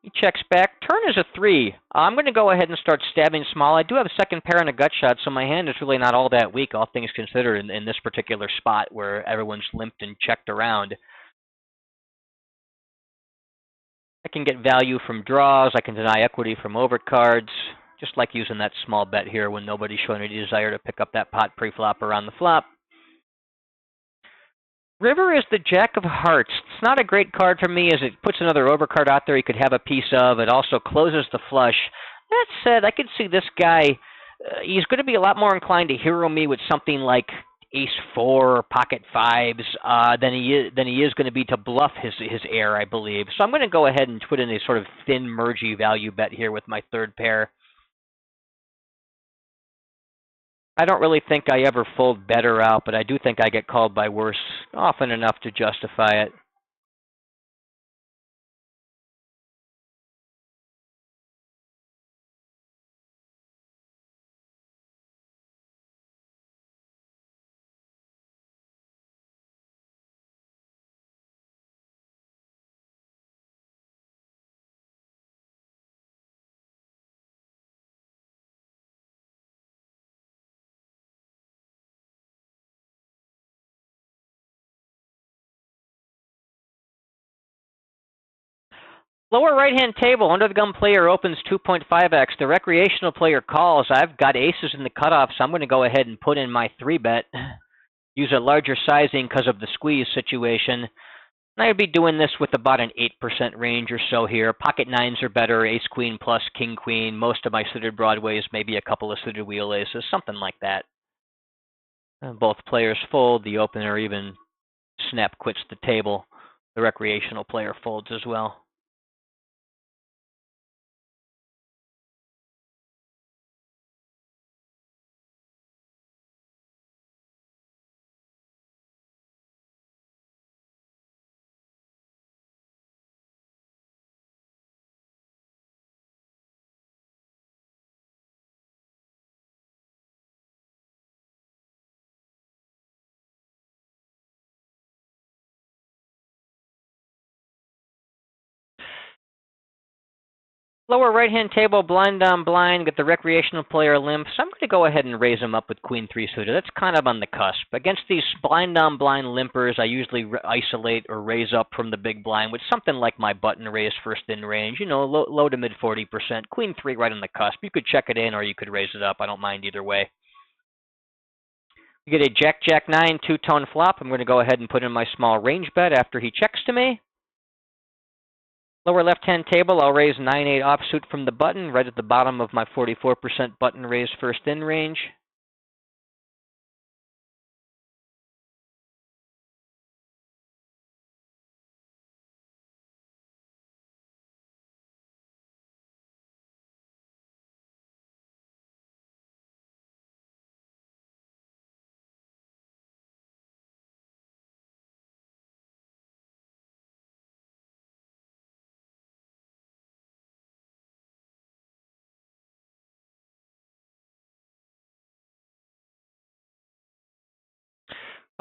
He checks back. Turn is a 3. I'm going to go ahead and start stabbing small. I do have a second pair and a gut shot, so my hand is really not all that weak, all things considered, in this particular spot where everyone's limped and checked around. I can get value from draws. I can deny equity from overcards. Just like using that small bet here when nobody's showing any desire to pick up that pot pre-flop around the flop. River is the Jack of Hearts. It's not a great card for me as it puts another overcard out there he could have a piece of. It also closes the flush. That said, I could see this guy, he's going to be a lot more inclined to hero me with something like Ace-4 or Pocket 5s than he is going to be to bluff his air, I believe. So I'm going to go ahead and put in a sort of thin, mergy value bet here with my third pair. I don't really think I ever fold better out, but I do think I get called by worse often enough to justify it. Lower right-hand table, under the gun player opens 2.5x. The recreational player calls. I've got aces in the cutoff, so I'm going to go ahead and put in my 3-bet. Use a larger sizing because of the squeeze situation. And I'd be doing this with about an 8% range or so here. Pocket nines are better, ace-queen plus king-queen. Most of my suited broadways, maybe a couple of suited wheel aces, something like that. Both players fold. The opener even snap quits the table. The recreational player folds as well. Lower right-hand table, blind on blind, get the recreational player limp. So I'm going to go ahead and raise him up with queen 3 suited. That's kind of on the cusp. Against these blind on blind limpers, I usually isolate or raise up from the big blind with something like my button raise first in range. You know, low to mid 40%. Queen 3 right on the cusp. You could check it in or you could raise it up. I don't mind either way. We get a jack 9 two-tone flop. I'm going to go ahead and put in my small range bet after he checks to me. Lower left-hand table, I'll raise 9-8 offsuit from the button, right at the bottom of my 44% button raise first in range.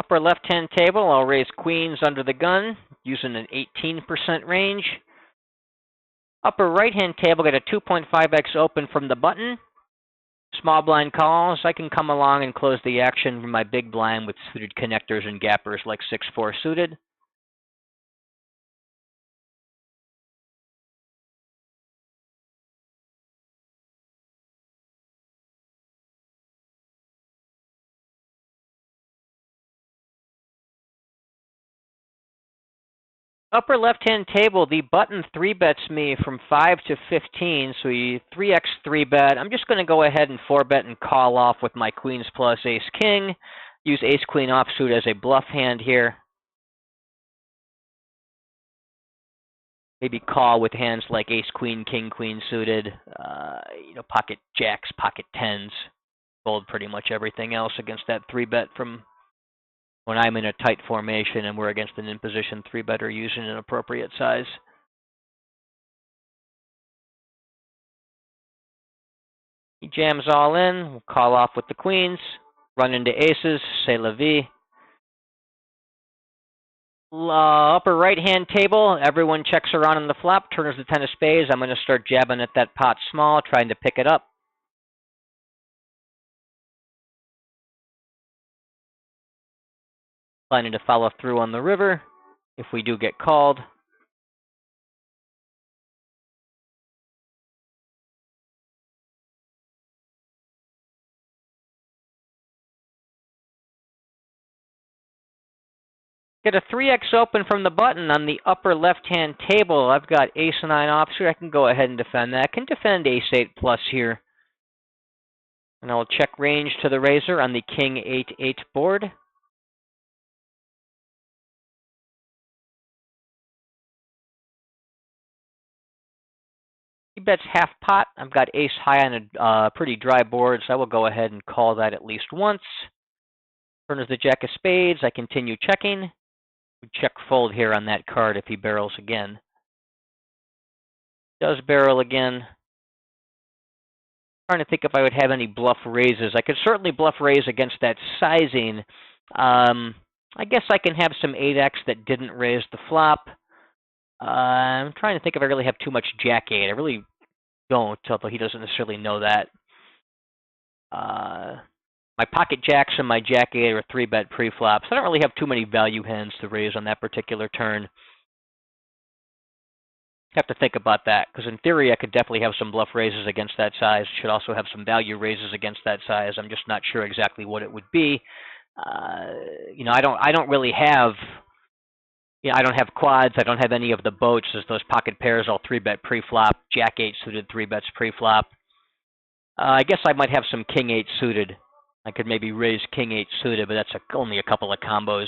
Upper left-hand table, I'll raise queens under the gun, using an 18% range. Upper right-hand table, get a 2.5x open from the button. Small blind calls. I can come along and close the action from my big blind with suited connectors and gappers like 6-4 suited. Upper left-hand table, the button 3-bets me from 5 to 15, so he 3x 3-bet. I'm just going to go ahead and 4-bet and call off with my queens plus ace-king. Use ace-queen offsuit as a bluff hand here. Maybe call with hands like ace-queen, king-queen suited, pocket jacks, pocket tens. Fold pretty much everything else against that 3-bet from when I'm in a tight formation and we're against an in-position 3-better using an appropriate size. He jams all in. We'll call off with the queens. Run into aces. C'est la vie. Upper right-hand table. Everyone checks around on the flop. Turner's the 10 of spades. I'm going to start jabbing at that pot small, trying to pick it up. Planning to follow through on the river if we do get called. Get a 3x open from the button on the upper left-hand table. I've got ace-9 offsuit. I can go ahead and defend that. I can defend ace-8 plus here. And I'll check range to the razor on the king 8-8 board. He bets half pot. I've got ace high on a pretty dry board, so I will go ahead and call that at least once. Turn is the jack of spades. I continue checking. We check fold here on that card if he barrels again. Does barrel again. Trying to think if I would have any bluff raises. I could certainly bluff raise against that sizing. I guess I can have some 8x that didn't raise the flop. I'm trying to think if I really have too much jack-8. I really don't, although he doesn't necessarily know that. My pocket jacks and my jack-8 are 3-bet pre-flop, so I don't really have too many value hands to raise on that particular turn. Have to think about that, because in theory I could definitely have some bluff raises against that size. Should also have some value raises against that size. I'm just not sure exactly what it would be. You know, I don't really have. Yeah, I don't have quads. I don't have any of the boats. As those pocket pairs, I'll 3-bet pre-flop. Jack 8 suited 3-bets pre-flop. I guess I might have some King 8 suited. I could maybe raise King 8 suited, but that's only a couple of combos.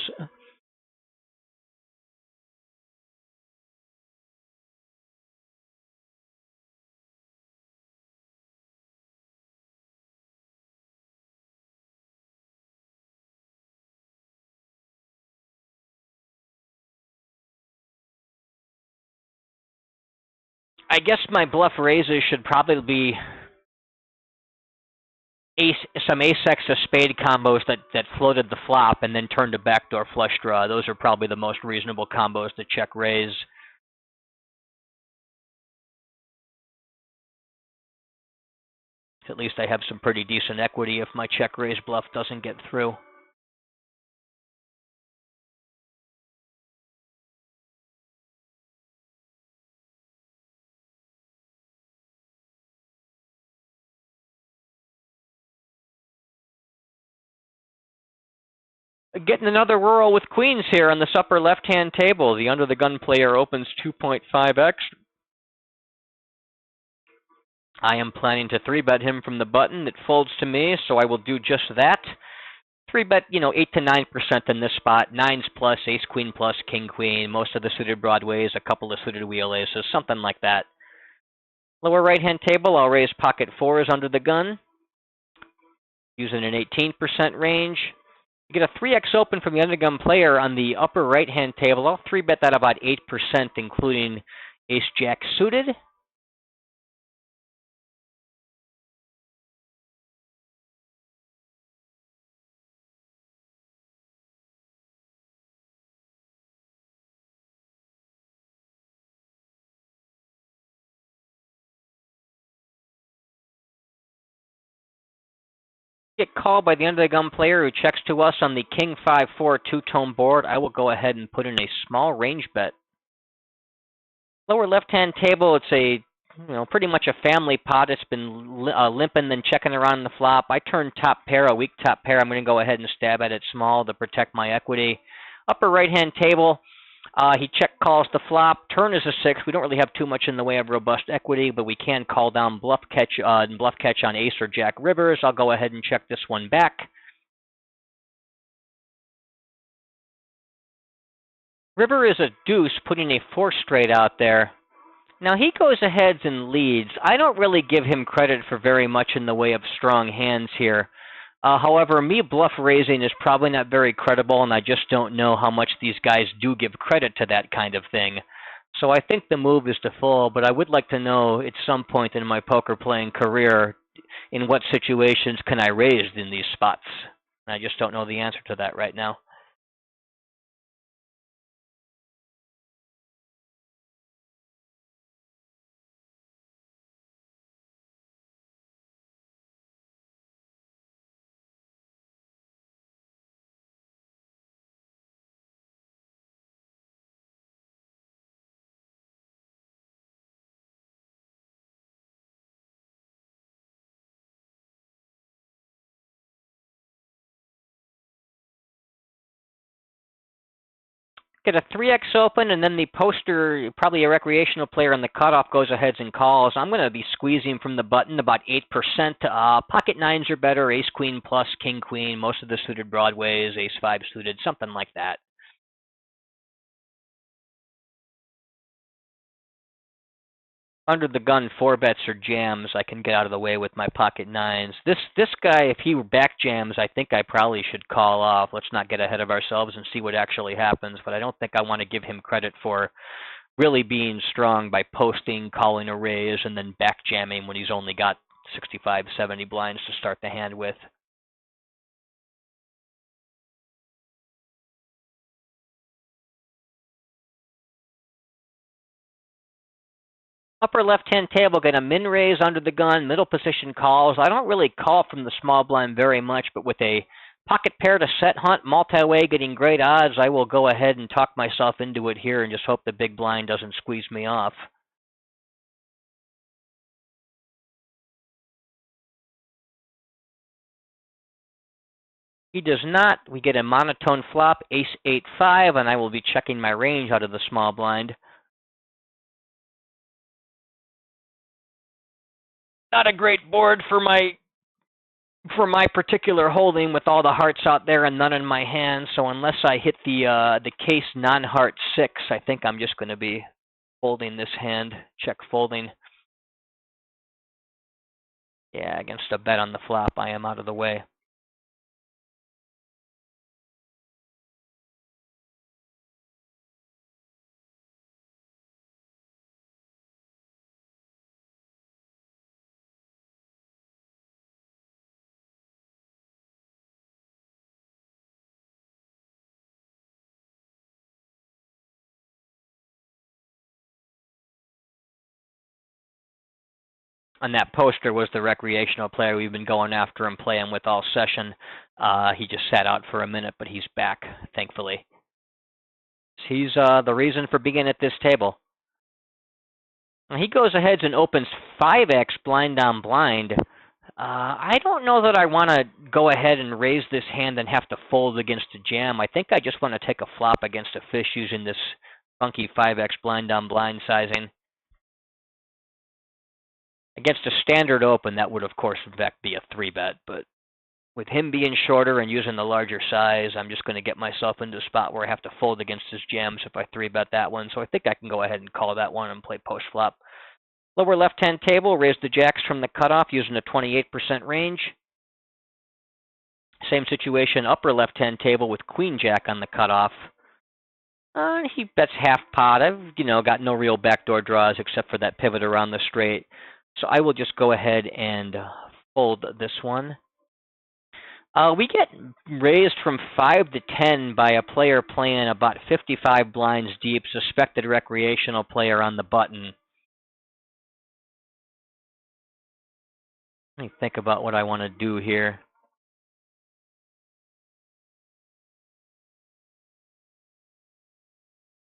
I guess my bluff raises should probably be some ace-x of spade combos that floated the flop and then turned a backdoor flush draw. Those are probably the most reasonable combos to check raise. At least I have some pretty decent equity if my check raise bluff doesn't get through. Getting another whirl with queens here on this upper left-hand table. The under-the-gun player opens 2.5x. I am planning to 3-bet him from the button. It folds to me, so I will do just that. 3-bet, 8 to 9% in this spot. 9s plus, ace queen plus, king queen. Most of the suited broadways, a couple of suited wheel aces, something like that. Lower right-hand table, I'll raise pocket 4s under the gun, using an 18% range. You get a 3x open from the undergun player on the upper right-hand table. I'll 3-bet that about 8%, including ace-jack suited. Get called by the under-the-gun player who checks to us on the king 5-4 two-tone board. I will go ahead and put in a small range bet. Lower left-hand table, it's a pretty much a family pot. It's been limping, then checking around the flop. I turn top pair, a weak top pair. I'm going to go ahead and stab at it small to protect my equity. Upper right-hand table, he check calls the flop. Turn is a 6. We don't really have too much in the way of robust equity, but we can call down bluff catch on ace or jack rivers. I'll go ahead and check this one back. River is a deuce, putting a 4 straight out there. Now he goes ahead and leads. I don't really give him credit for very much in the way of strong hands here. However, me bluff raising is probably not very credible, and I just don't know how much these guys do give credit to that kind of thing. So I think the move is to fold, but I would like to know at some point in my poker playing career, in what situations can I raise in these spots? I just don't know the answer to that right now. Get a 3x open, and then the poster, probably a recreational player on the cutoff, goes ahead and calls. I'm going to be squeezing from the button about 8%. Pocket 9s are better, ace queen plus, king queen, most of the suited broadways, ace 5 suited, something like that. Under the gun, 4-bets or jams, I can get out of the way with my pocket 9s. This guy, if he back jams, I think I probably should call off. Let's not get ahead of ourselves and see what actually happens, but I don't think I want to give him credit for really being strong by posting, calling a raise, and then back jamming when he's only got 65, 70 blinds to start the hand with. Upper left-hand table, get a min raise under the gun, middle position calls. I don't really call from the small blind very much, but with a pocket pair to set hunt, multi-way, getting great odds, I will go ahead and talk myself into it here and just hope the big blind doesn't squeeze me off. He does not. We get a monotone flop, ace 8-5, and I will be checking my range out of the small blind. Not a great board for my particular holding with all the hearts out there and none in my hand. So unless I hit the case non-heart 6, I think I'm just going to be folding this hand. Check folding. Yeah, against a bet on the flop, I am out of the way. On that poster was the recreational player we've been going after and playing with all session. He just sat out for a minute, but he's back, thankfully. He's the reason for being at this table. He goes ahead and opens 5x blind on blind. I don't know that I want to go ahead and raise this hand and have to fold against a jam. I think I just want to take a flop against a fish using this funky 5x blind on blind sizing. Against a standard open, that would, of course, in fact, be a 3-bet. But with him being shorter and using the larger size, I'm just going to get myself into a spot where I have to fold against his jams if I 3-bet that one. So I think I can go ahead and call that one and play post-flop. Lower left-hand table, raise the jacks from the cutoff using a 28% range. Same situation, upper left-hand table with queen-jack on the cutoff. He bets half pot. I've, got no real backdoor draws except for that pivot around the straight. So I will just go ahead and fold this one. We get raised from 5 to 10 by a player playing about 55 blinds deep, suspected recreational player on the button. Let me think about what I want to do here.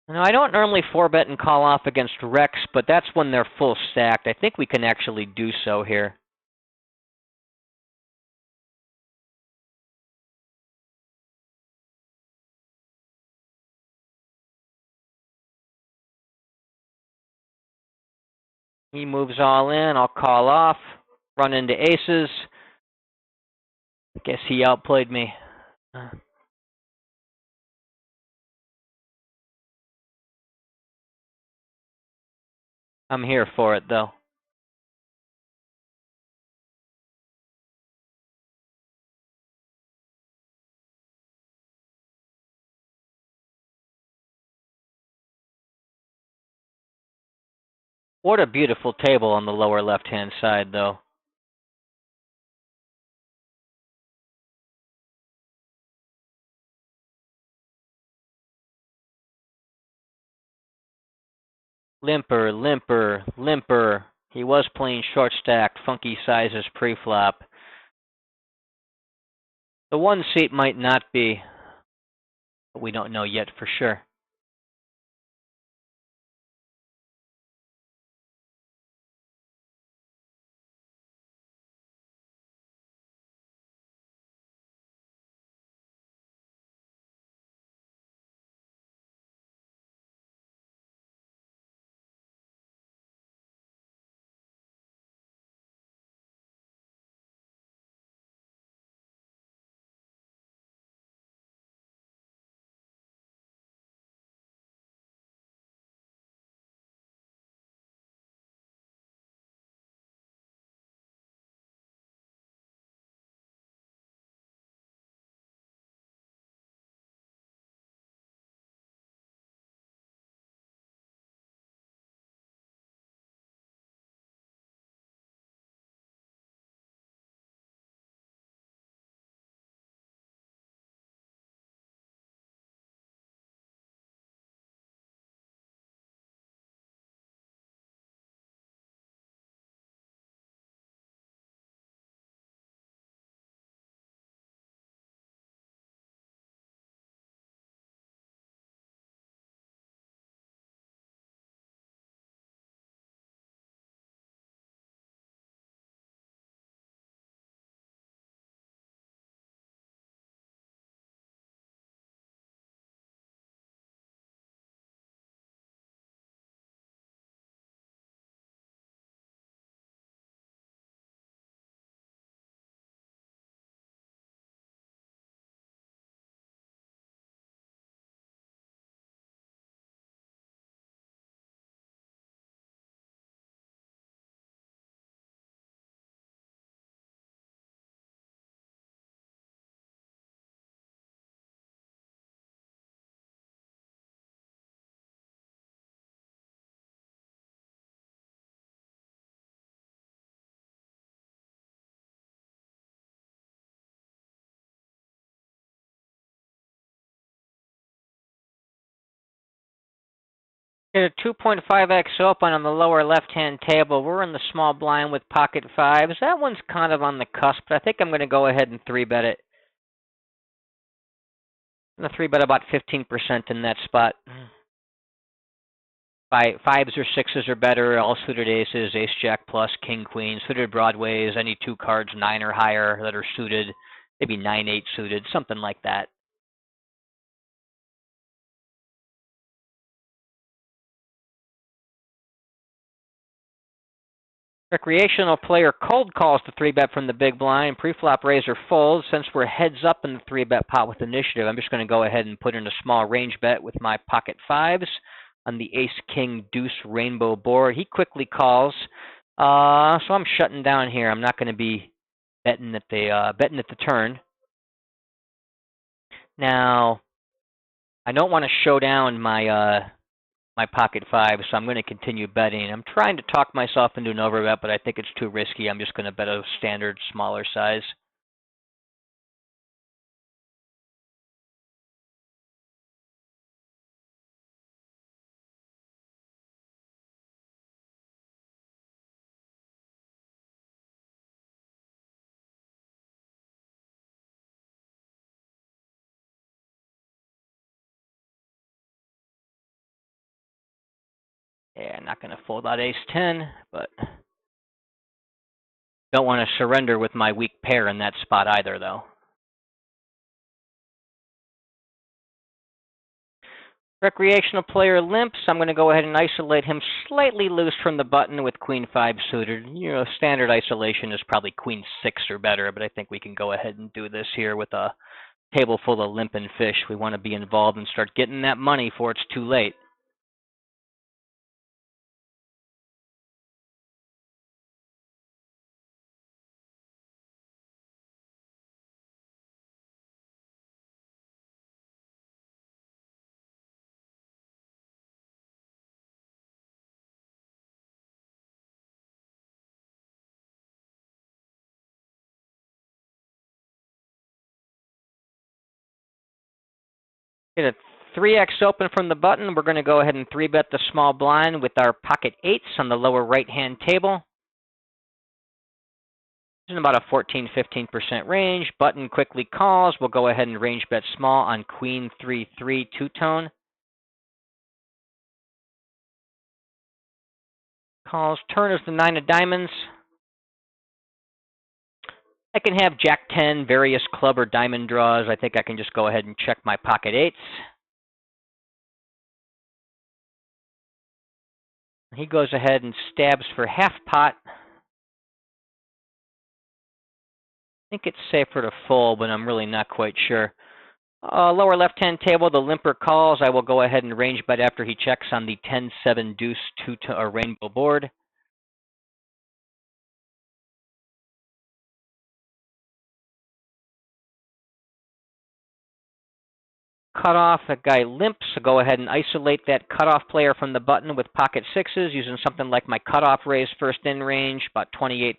Now, I don't normally 4-bet and call off against Rex, but that's when they're full stacked. I think we can actually do so here. He moves all in. I'll call off. Run into aces. Guess he outplayed me. I'm here for it, though. What a beautiful table on the lower left-hand side, though. Limper, limper, limper. He was playing short-stacked, funky sizes pre-flop. The one seat might not be, but we don't know yet for sure. Get a 2.5x open on the lower left-hand table. We're in the small blind with pocket fives. That one's kind of on the cusp, but I think I'm going to go ahead and 3-bet it. I'm going to 3-bet about 15% in that spot. Fives or sixes are better. All suited aces, ace jack plus, king queen, suited broadways, any two cards 9 or higher that are suited, maybe 9-8 suited, something like that. Recreational player cold calls the 3-bet from the big blind. Preflop raiser folds. Since we're heads up in the 3-bet pot with initiative, I'm just going to go ahead and put in a small range bet with my pocket fives on the ace king deuce rainbow board. He quickly calls, so I'm shutting down here. I'm not going to be betting at the turn. Now, I don't want to show down my my pocket five, so I'm going to continue betting. I'm trying to talk myself into an overbet, but I think it's too risky. I'm just going to bet a standard smaller size. Yeah, I'm not going to fold out ace-10, but don't want to surrender with my weak pair in that spot either, though. Recreational player limps. I'm going to go ahead and isolate him slightly loose from the button with queen 5 suited. You know, standard isolation is probably queen 6 or better, but I think we can go ahead and do this here with a table full of limping fish. We want to be involved and start getting that money before it's too late. Get a 3x open from the button. We're going to go ahead and 3-bet the small blind with our pocket 8s on the lower right-hand table. In about a 14-15% range. Button quickly calls. We'll go ahead and range bet small on queen 3-3 two-tone. Calls. Turn is the 9 of diamonds. I can have jack 10, various club or diamond draws. I think I can just go ahead and check my pocket 8s. He goes ahead and stabs for half pot. I think it's safer to fold, but I'm really not quite sure. Lower left-hand table, the limper calls. I will go ahead and range bet after he checks on the 10-7 deuce rainbow board. Cutoff, that guy limps, so go ahead and isolate that cutoff player from the button with pocket 6s using something like my cutoff raise first in range, about 28%.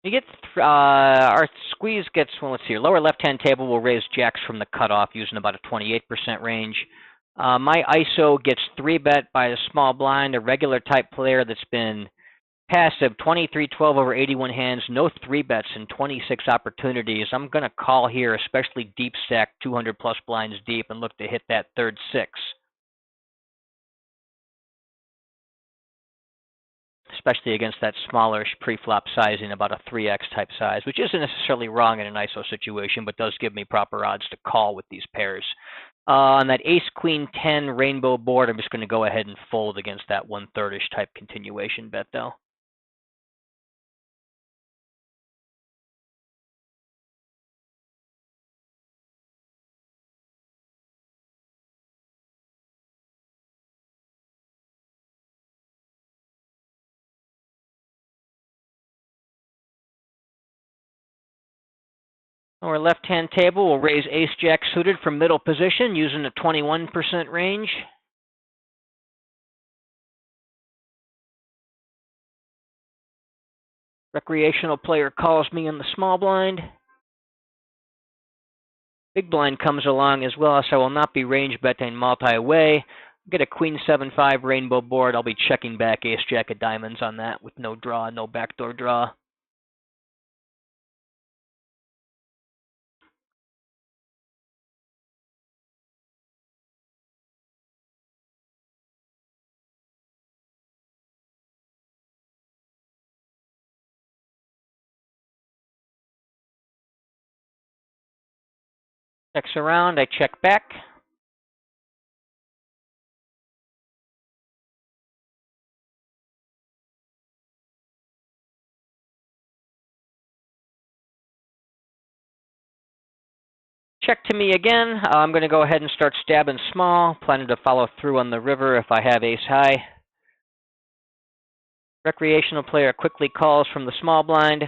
You get, our squeeze gets, well, let's see, lower left-hand table will raise jacks from the cutoff using about a 28% range. My ISO gets 3-bet by a small blind, a regular type player that's been passive, 23-12 over 81 hands, no 3-bets and 26 opportunities. I'm going to call here, especially deep stack, 200-plus blinds deep, and look to hit that third 6. Especially against that smallerish pre-flop sizing, about a 3x type size, which isn't necessarily wrong in an ISO situation, but does give me proper odds to call with these pairs. On that ace-queen-10 rainbow board, I'm just going to go ahead and fold against that 1/3-ish type continuation bet, though. Lower left-hand table, we'll raise ace-jack suited from middle position using a 21% range. Recreational player calls me in the small blind. Big blind comes along as well, so I will not be range betting multi-way. Get a queen 7-5 rainbow board. I'll be checking back ace jack of diamonds on that with no draw, no backdoor draw. Checks around, I check back. Check to me again. I'm going to go ahead and start stabbing small, planning to follow through on the river if I have ace high. Recreational player quickly calls from the small blind.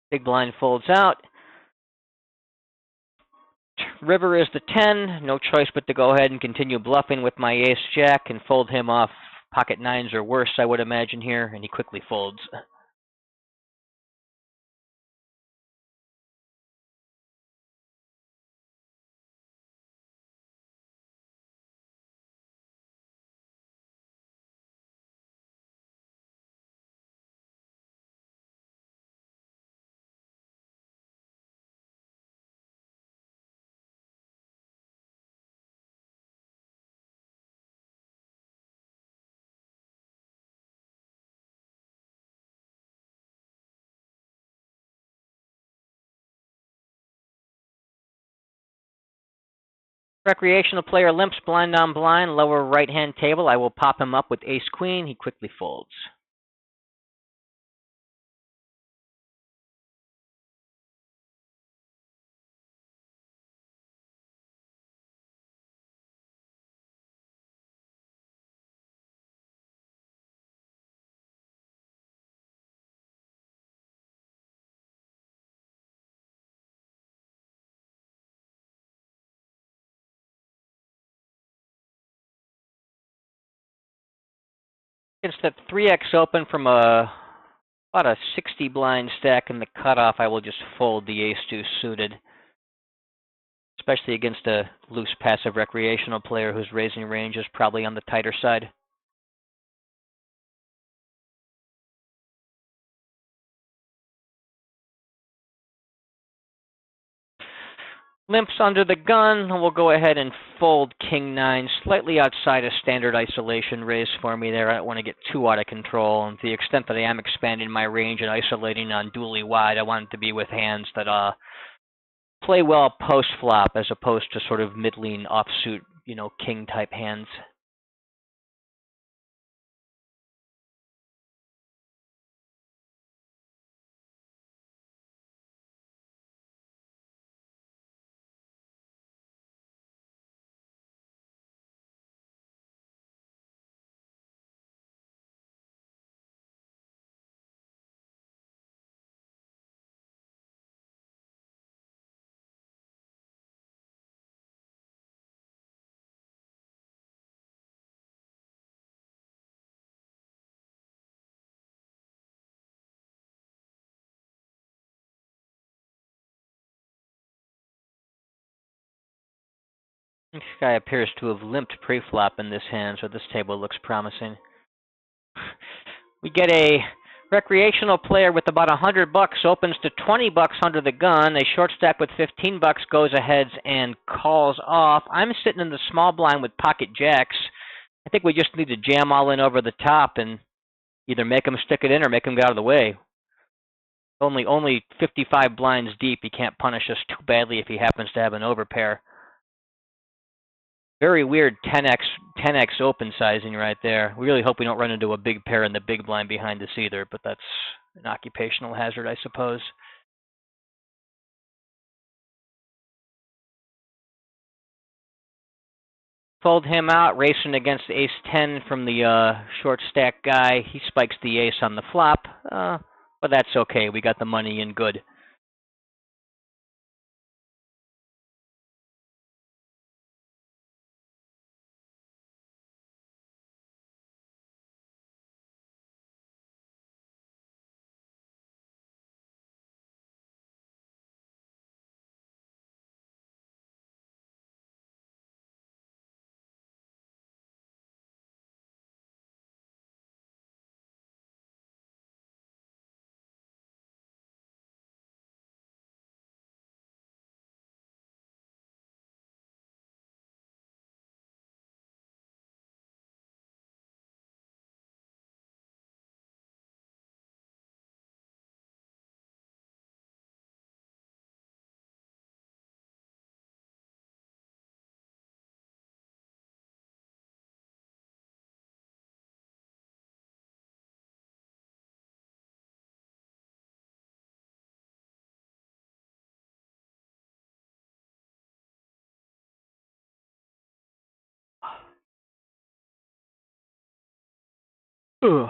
Big blind folds out. River is the 10. No choice but to go ahead and continue bluffing with my ace jack and fold him off pocket nines or worse, I would imagine here, and he quickly folds. Recreational player limps blind on blind, lower right-hand table. I will pop him up with ace-queen. He quickly folds. Against that 3x open from about a 60 blind stack in the cutoff, I will just fold the ace-2 suited. Especially against a loose passive recreational player whose raising range is probably on the tighter side. Limps under the gun. We'll go ahead and fold king 9, slightly outside of standard isolation raise for me there. I don't want to get too out of control. And to the extent that I am expanding my range and isolating on dually wide, I want it to be with hands that play well post flop as opposed to sort of middling offsuit, king type hands. This guy appears to have limped pre-flop in this hand, so this table looks promising. We get a recreational player with about $100 opens to $20 under the gun. A short stack with $15 goes ahead and calls off. I'm sitting in the small blind with pocket jacks. I think we just need to jam all in over the top and either make him stick it in or make him get out of the way. Only 55 blinds deep. He can't punish us too badly if he happens to have an overpair. Very weird 10x open sizing right there. We really hope we don't run into a big pair in the big blind behind us either, but that's an occupational hazard, I suppose. Fold him out, racing against ace-10 from the short stack guy. He spikes the ace on the flop, but that's okay. We got the money in good. Ugh.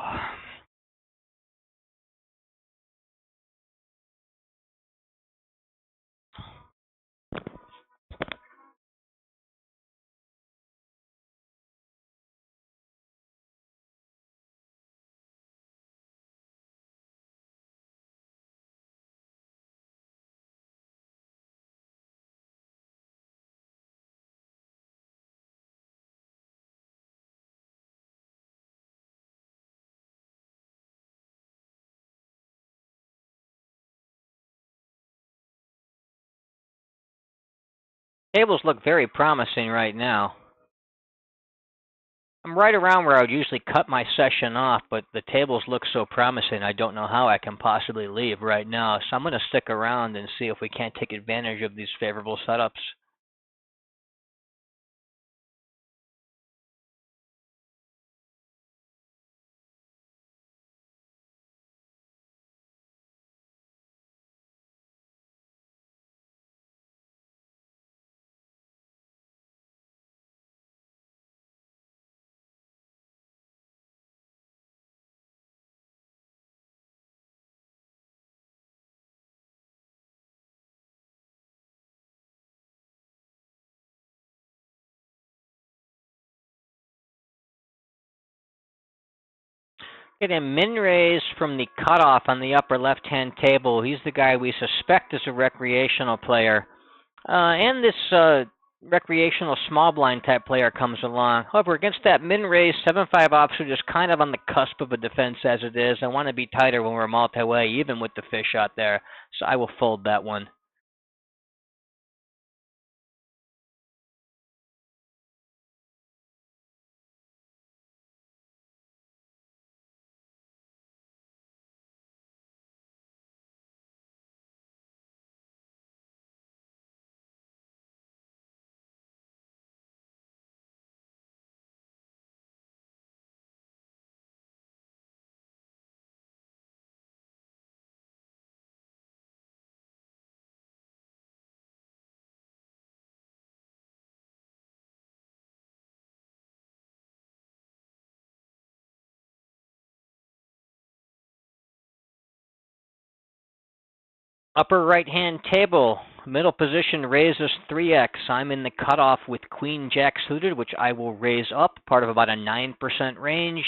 Tables look very promising right now. I'm right around where I would usually cut my session off, but the tables look so promising I don't know how I can possibly leave right now. So I'm going to stick around and see if we can't take advantage of these favorable setups. Getting min raise from the cutoff on the upper left-hand table. He's the guy we suspect is a recreational player. And this recreational small blind type player comes along. However, against that min raise, 7-5 offsuit is kind of on the cusp of a defense as it is. I want to be tighter when we're multi-way, even with the fish out there. So I will fold that one. Upper right-hand table, middle position raises 3x. I'm in the cutoff with Queen Jack suited, which I will raise up, part of about a 9% range.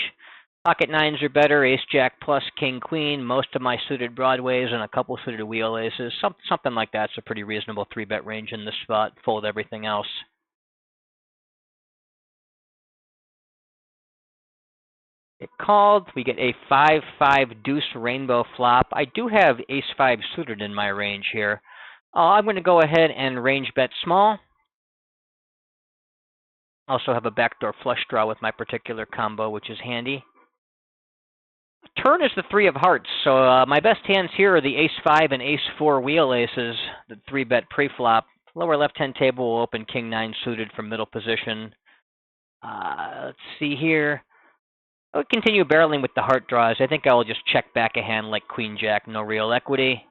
Pocket nines are better, Ace Jack plus King Queen, most of my suited broadways, and a couple suited wheel aces. Something like that's a pretty reasonable 3-bet range in this spot. Fold everything else. Get called. We get a 5-5 deuce rainbow flop. I do have ace-5 suited in my range here. I'm going to go ahead and range bet small. Also have a backdoor flush draw with my particular combo, which is handy. Turn is the 3 of hearts, so my best hands here are the ace-5 and ace-4 wheel aces, the 3-bet pre-flop. Lower left-hand table will open king-9 suited from middle position. Let's see here. I would continue barreling with the heart draws. I think I will just check back a hand like Queen Jack, no real equity.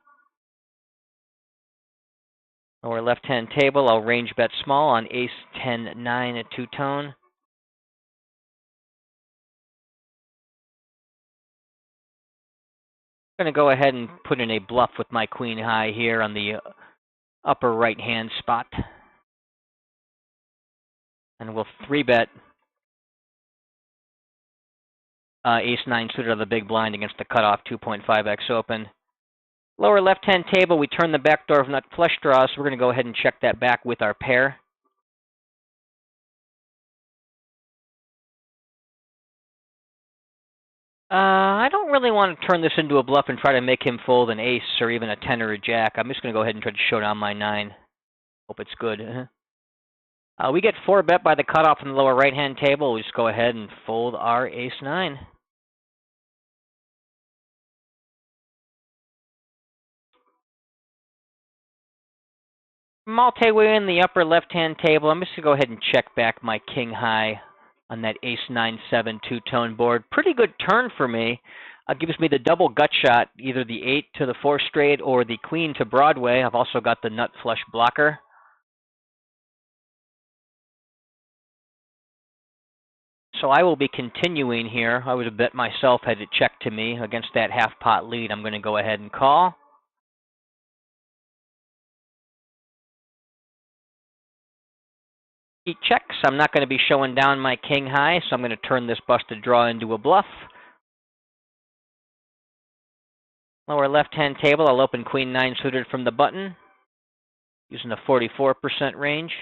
Lower left-hand table, I'll range bet small on ace 10-9 at two-tone. I'm going to go ahead and put in a bluff with my queen high here on the upper right-hand spot. And we'll 3-bet ace-9 suited of the big blind against the cutoff 2.5x open. Lower left-hand table, we turn the back door of nut flush draws, so we're going to go ahead and check that back with our pair. I don't really want to turn this into a bluff and try to make him fold an ace or even a 10 or a jack. I'm just going to go ahead and try to show down my 9. Hope it's good. We get 4-bet by the cutoff in the lower right-hand table. We just go ahead and fold our ace-9. Multi-way in the upper left-hand table. I'm just going to go ahead and check back my king high on that ace-9-7 two-tone board. Pretty good turn for me. Gives me the double gut shot, either the 8 to the 4 straight or the queen to Broadway. I've also got the nut flush blocker. So I will be continuing here. I would have bet myself had it checked to me against that half-pot lead. I'm going to go ahead and call. He checks. I'm not going to be showing down my king high, so I'm going to turn this busted draw into a bluff. Lower left-hand table, I'll open queen 9 suited from the button, using a 44% range.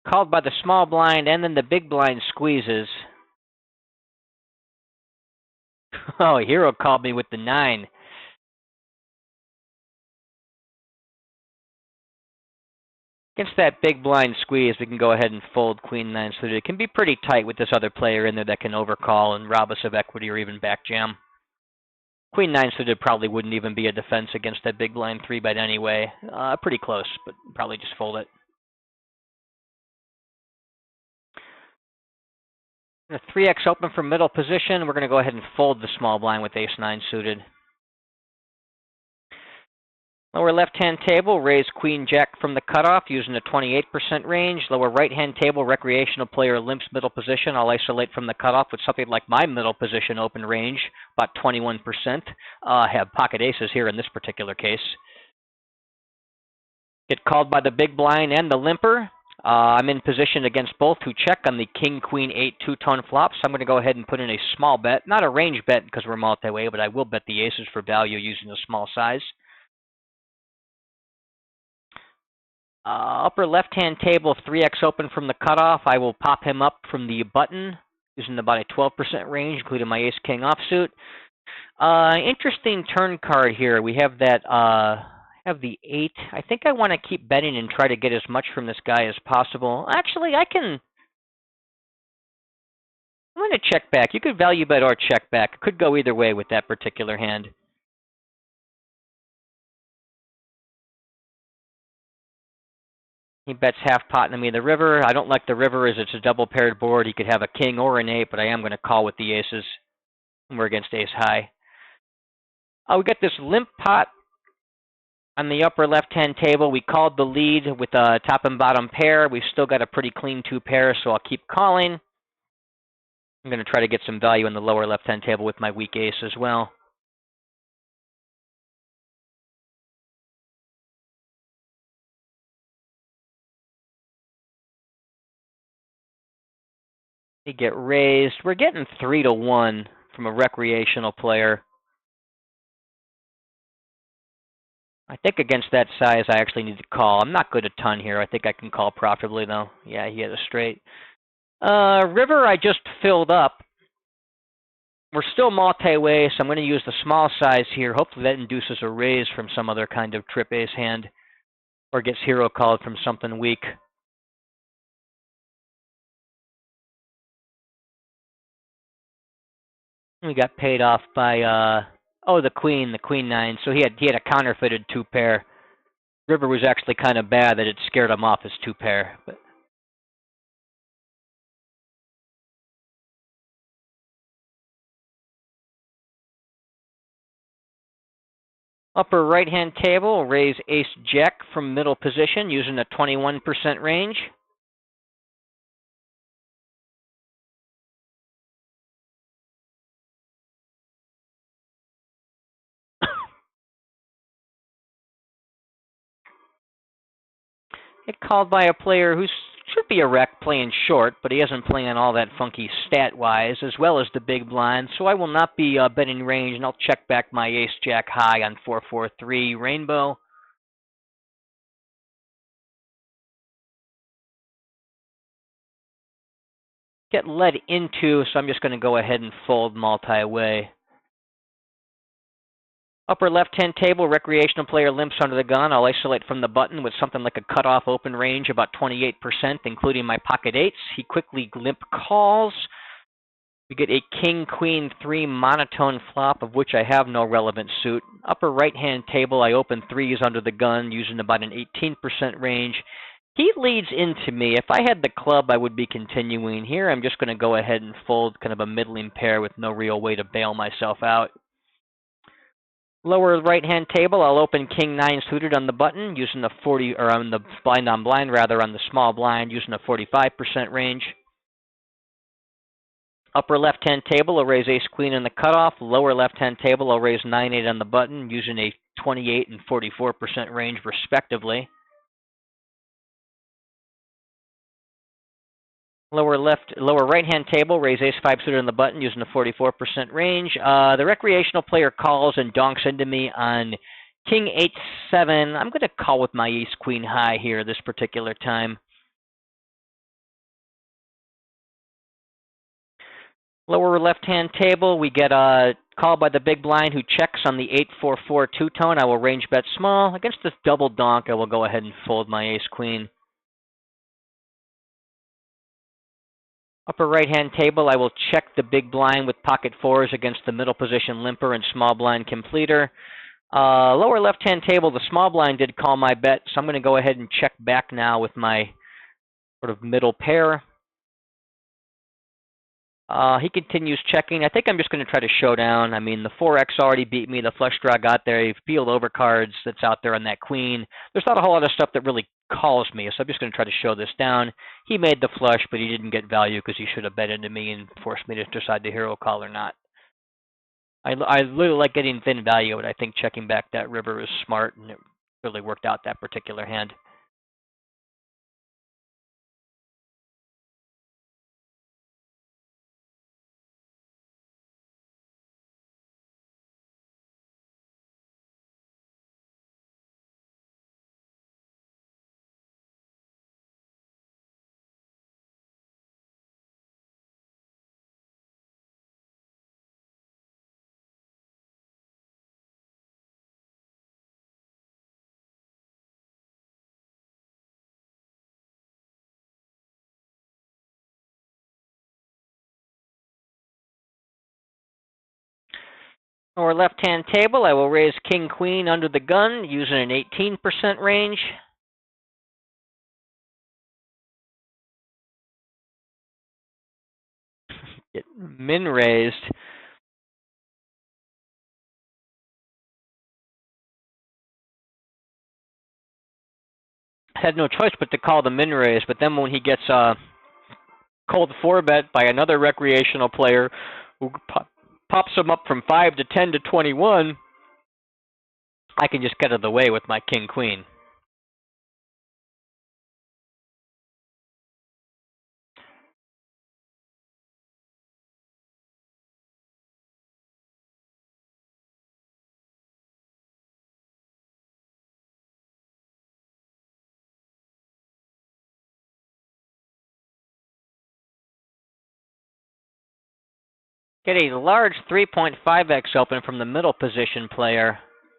Called by the small blind, and then the big blind squeezes. Oh, Hero called me with the 9. Against that big blind squeeze, we can go ahead and fold queen 9 suited. It can be pretty tight with this other player in there that can overcall and rob us of equity or even back jam. Queen 9 suited probably wouldn't even be a defense against that big blind 3-bet anyway. Pretty close, but probably just fold it. The 3x open from middle position. We're going to go ahead and fold the small blind with ace 9 suited. Lower left-hand table, raise queen jack from the cutoff using a 28% range. Lower right-hand table, recreational player limps middle position. I'll isolate from the cutoff with something like my middle position open range, about 21%. Have pocket aces here in this particular case. Get called by the big blind and the limper. I'm in position against both who check on the king, queen, 8 two-tone flop, so I'm going to go ahead and put in a small bet. Not a range bet because we're multi-way, but I will bet the aces for value using a small size. Upper left-hand table, 3x open from the cutoff. I will pop him up from the button using about a 12% range, including my ace-king offsuit. Interesting turn card here. We have that, have the 8. I think I want to keep betting and try to get as much from this guy as possible. Actually, I'm going to check back. You could value bet or check back. It could go either way with that particular hand. He bets half pot into me the river. I don't like the river as it's a double paired board. He could have a king or an 8, but I am going to call with the aces. We're against ace high. We got this limp pot on the upper left-hand table. We called the lead with a top and bottom pair. We've still got a pretty clean 2 pairs, so I'll keep calling. I'm going to try to get some value in the lower left-hand table with my weak ace as well. They get raised. We're getting 3-1 from a recreational player. I think against that size, I actually need to call. I'm not good a ton here. I think I can call profitably, though. Yeah, he had a straight. River, I just filled up. We're still multi-way, so I'm going to use the small size here. Hopefully that induces a raise from some other kind of trip ace hand, or gets hero called from something weak. We got paid off by the queen 9. So he had a counterfeited 2 pair. River was actually kind of bad that it scared him off his 2 pair. But upper right-hand table, raise ace jack from middle position using a 21% range. Get called by a player who should be a rec playing short, but he isn't playing all that funky stat-wise, as well as the big blind, so I will not be betting range, and I'll check back my ace-jack high on 4-4-3 rainbow. Get led into, so I'm just going to go ahead and fold multi-way. Upper left-hand table, recreational player limps under the gun. I'll isolate from the button with something like a cutoff open range, about 28%, including my pocket 8s. He quickly limp calls. We get a king, queen, 3 monotone flop, of which I have no relevant suit. Upper right-hand table, I open 3s under the gun, using about an 18% range. He leads into me. If I had the club, I would be continuing. Here, I'm just going to go ahead and fold kind of a middling pair with no real way to bail myself out. Lower right-hand table, I'll open King 9 suited on the button using the 40, or on the blind on blind rather, on the small blind using a 45% range. Upper left-hand table, I'll raise Ace Queen in the cutoff. Lower left-hand table, I'll raise 9-8 on the button using a 28 and 44% range respectively. Lower right-hand table, raise Ace-5 suited on the button using a 44% range. The recreational player calls and donks into me on King 8-7. I'm going to call with my Ace-Queen high here this particular time. Lower left-hand table, we get a call by the big blind who checks on the 8-4-4 two-tone. I will range bet small. Against this double donk, I will go ahead and fold my Ace-Queen. Upper right-hand table, I will check the big blind with pocket fours against the middle position limper and small blind completer. Lower left-hand table, the small blind did call my bet, so I'm going to go ahead and check back now with my sort of middle pair. He continues checking. I think I'm just going to try to showdown. I mean, the 4X already beat me. The flush draw got there. He peeled over cards that's out there on that queen. There's not a whole lot of stuff that really calls me, so I'm just going to try to show this down. He made the flush, but he didn't get value because he should have bet into me and forced me to decide the hero call or not. I really like getting thin value, but I think checking back that river is smart, and it really worked out that particular hand. Or left-hand table, I will raise King-Queen under the gun using an 18% range. Get min raised. Had no choice but to call the min raise, but then when he gets called 4-bet by another recreational player who pops him up from 5 to 10 to 21, I can just get out of the way with my King-Queen. Get a large 3.5x open from the middle position player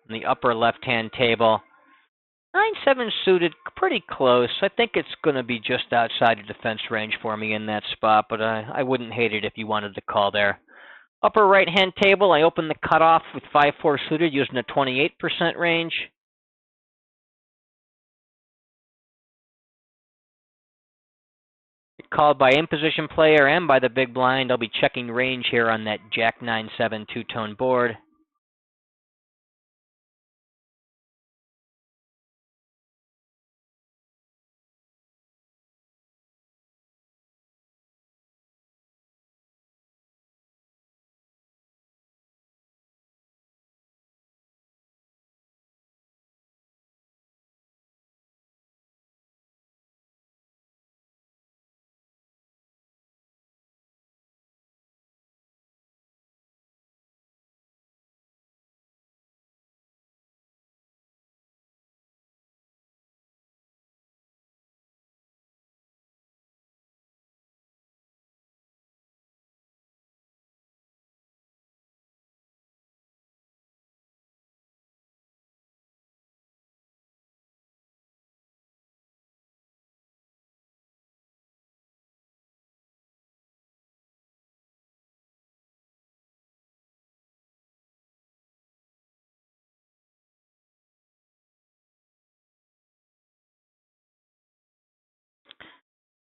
in the upper left-hand table. 9-7 suited, pretty close. I think it's going to be just outside of defense range for me in that spot, but I wouldn't hate it if you wanted to call there. Upper right-hand table, I open the cutoff with 5-4 suited using a 28% range. Called by in-position player and by the big blind. I'll be checking range here on that Jack 9-7 two-tone board.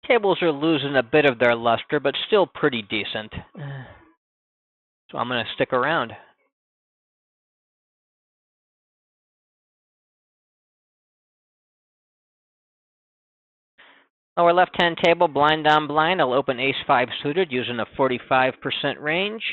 Tables are losing a bit of their luster, but still pretty decent. So I'm going to stick around. Lower left-hand table, blind on blind. I'll open ace-5 suited using a 45% range.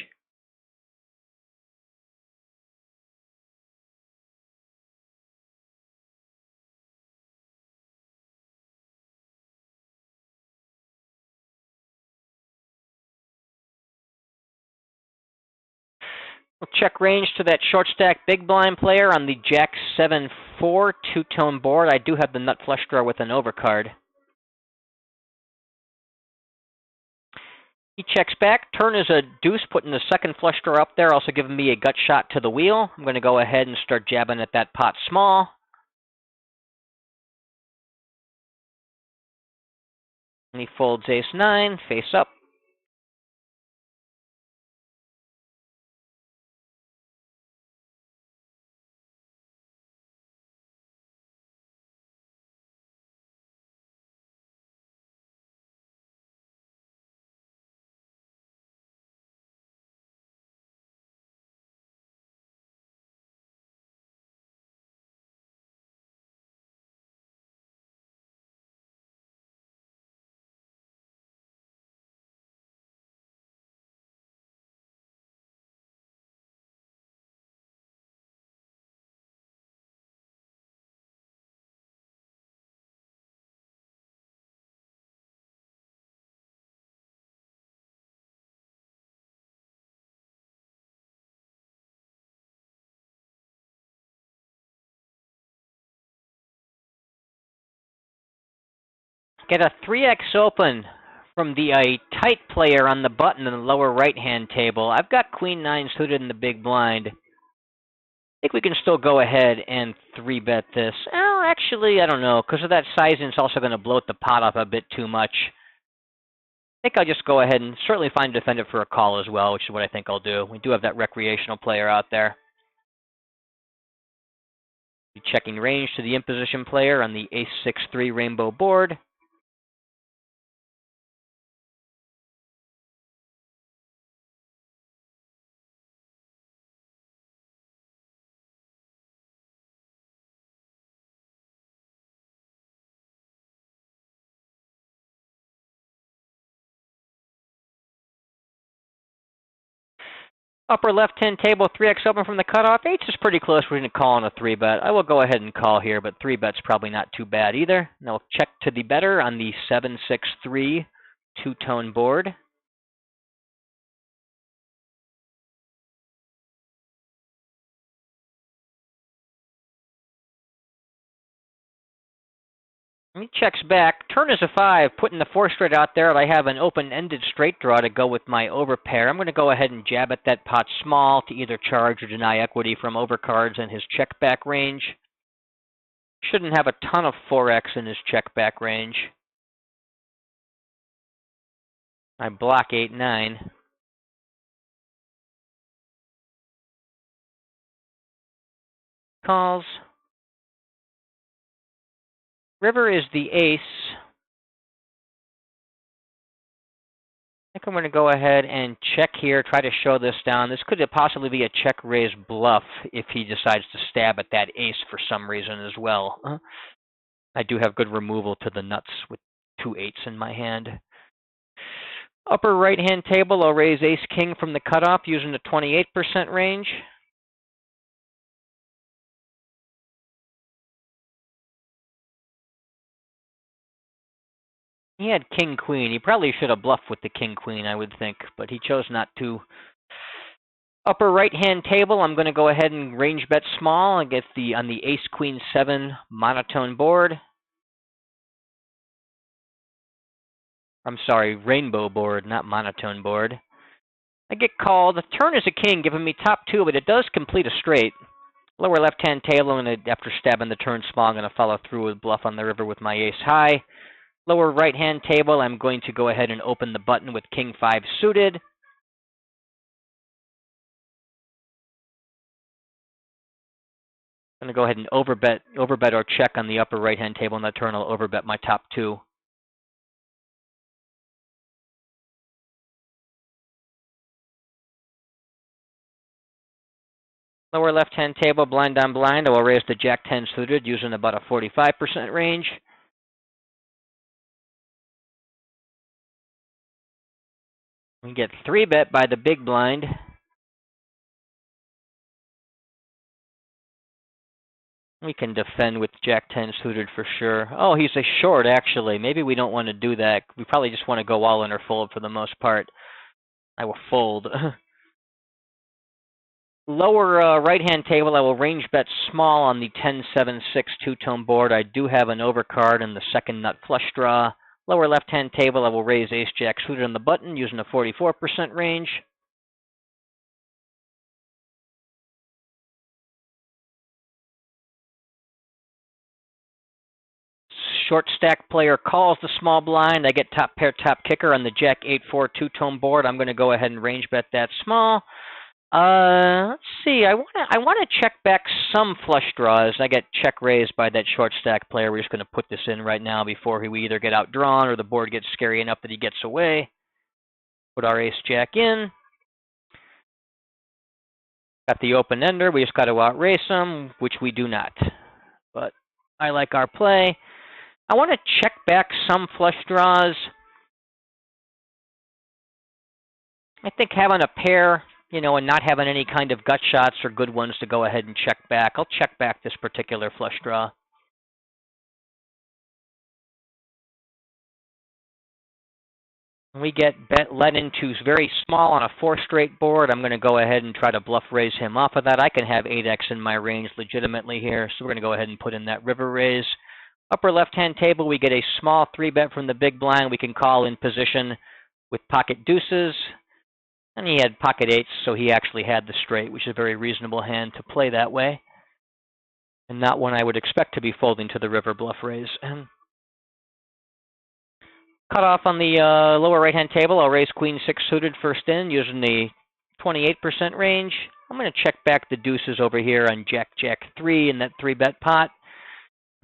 We'll check range to that short stack big blind player on the Jack-7-4 two-tone board. I do have the nut flush draw with an overcard. He checks back. Turn is a deuce, putting the second flush draw up there, also giving me a gut shot to the wheel. I'm going to go ahead and start jabbing at that pot small. And he folds ace-9, face up. Get a 3x open from the tight player on the button in the lower right-hand table. I've got queen-9 suited in the big blind. I think we can still go ahead and 3-bet this. Oh, actually, I don't know. Because of that sizing, it's also going to bloat the pot up a bit too much. I think I'll just go ahead and certainly find a defender for a call as well, which is what I think I'll do. We do have that recreational player out there. Checking range to the in-position player on the ace-6-3 rainbow board. Upper left-hand table, 3x open from the cutoff. H is pretty close. We're going to call on a 3-bet. I will go ahead and call here, but 3-bet's probably not too bad either. Now we'll check to the better on the 7-6-3 two-tone board. He checks back. Turn is a 5, putting the 4 straight out there. I have an open-ended straight draw to go with my overpair. I'm going to go ahead and jab at that pot small to either charge or deny equity from overcards in his check back range. Shouldn't have a ton of 4x in his check back range. I block 8-9. Calls. River is the ace. I think I'm going to go ahead and check here, try to show this down. This could possibly be a check-raise bluff if he decides to stab at that ace for some reason as well. I do have good removal to the nuts with 2 8s in my hand. Upper right-hand table, I'll raise ace-king from the cutoff using the 28% range. He had king-queen. He probably should have bluffed with the king-queen, I would think, but he chose not to. Upper right-hand table, I'm going to go ahead and range bet small and get on the ace-queen-7 monotone board. I'm sorry, rainbow board, not monotone board. I get called. The turn is a king, giving me top 2, but it does complete a straight. Lower left-hand table, and after stabbing the turn small, I'm going to follow through with bluff on the river with my ace-high. Lower right-hand table, I'm going to go ahead and open the button with king-5 suited. I'm going to go ahead and overbet or check on the upper right-hand table, and the turn will overbet my top 2. Lower left-hand table, blind on blind, I will raise the Jack-10 suited using about a 45% range. We get 3-bet by the big blind. We can defend with Jack-10 suited for sure. Oh, he's a short, actually. Maybe we don't want to do that. We probably just want to go all in or fold for the most part. I will fold. Lower right-hand table, I will range bet small on the 10-7-6 two-tone board. I do have an overcard and the second nut flush draw. Lower left-hand table, I will raise ace-jack suited on the button using a 44% range. Short stack player calls the small blind. I get top pair, top kicker on the Jack 8-4 two-tone board. I'm going to go ahead and range bet that small. Let's see. I want to check back some flush draws. I get check raised by that short stack player. We're just going to put this in right now before we either get outdrawn or the board gets scary enough that he gets away. Put our ace jack in. Got the open ender. We just got to outrace him, which we do not. But I like our play. I want to check back some flush draws. I think having a pair, and not having any kind of gut shots are good ones to go ahead and check back. I'll check back this particular flush draw. We get let into very small on a 4-straight board. I'm going to go ahead and try to bluff raise him off of that. I can have 8x in my range legitimately here, so we're going to go ahead and put in that river raise. Upper left-hand table, we get a small 3-bet from the big blind. We can call in position with pocket deuces. And he had pocket 8s, so he actually had the straight, which is a very reasonable hand to play that way. And not one I would expect to be folding to the river bluff raise. Cut off on the lower right-hand table. I'll raise Queen 6 suited first in using the 28% range. I'm going to check back the deuces over here on Jack 3 in that 3-bet pot.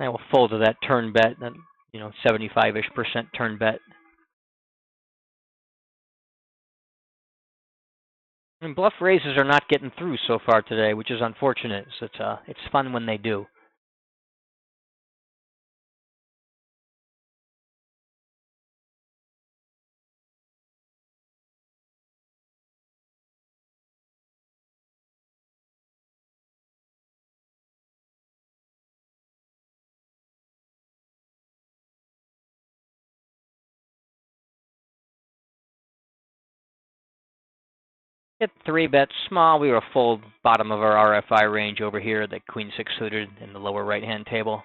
I will fold to that turn bet, that 75-ish% turn bet. And bluff raises are not getting through so far today, which is unfortunate. So it's fun when they do. Hit 3-bet small. We were full bottom of our RFI range over here, the Queen 6 suited in the lower right-hand table.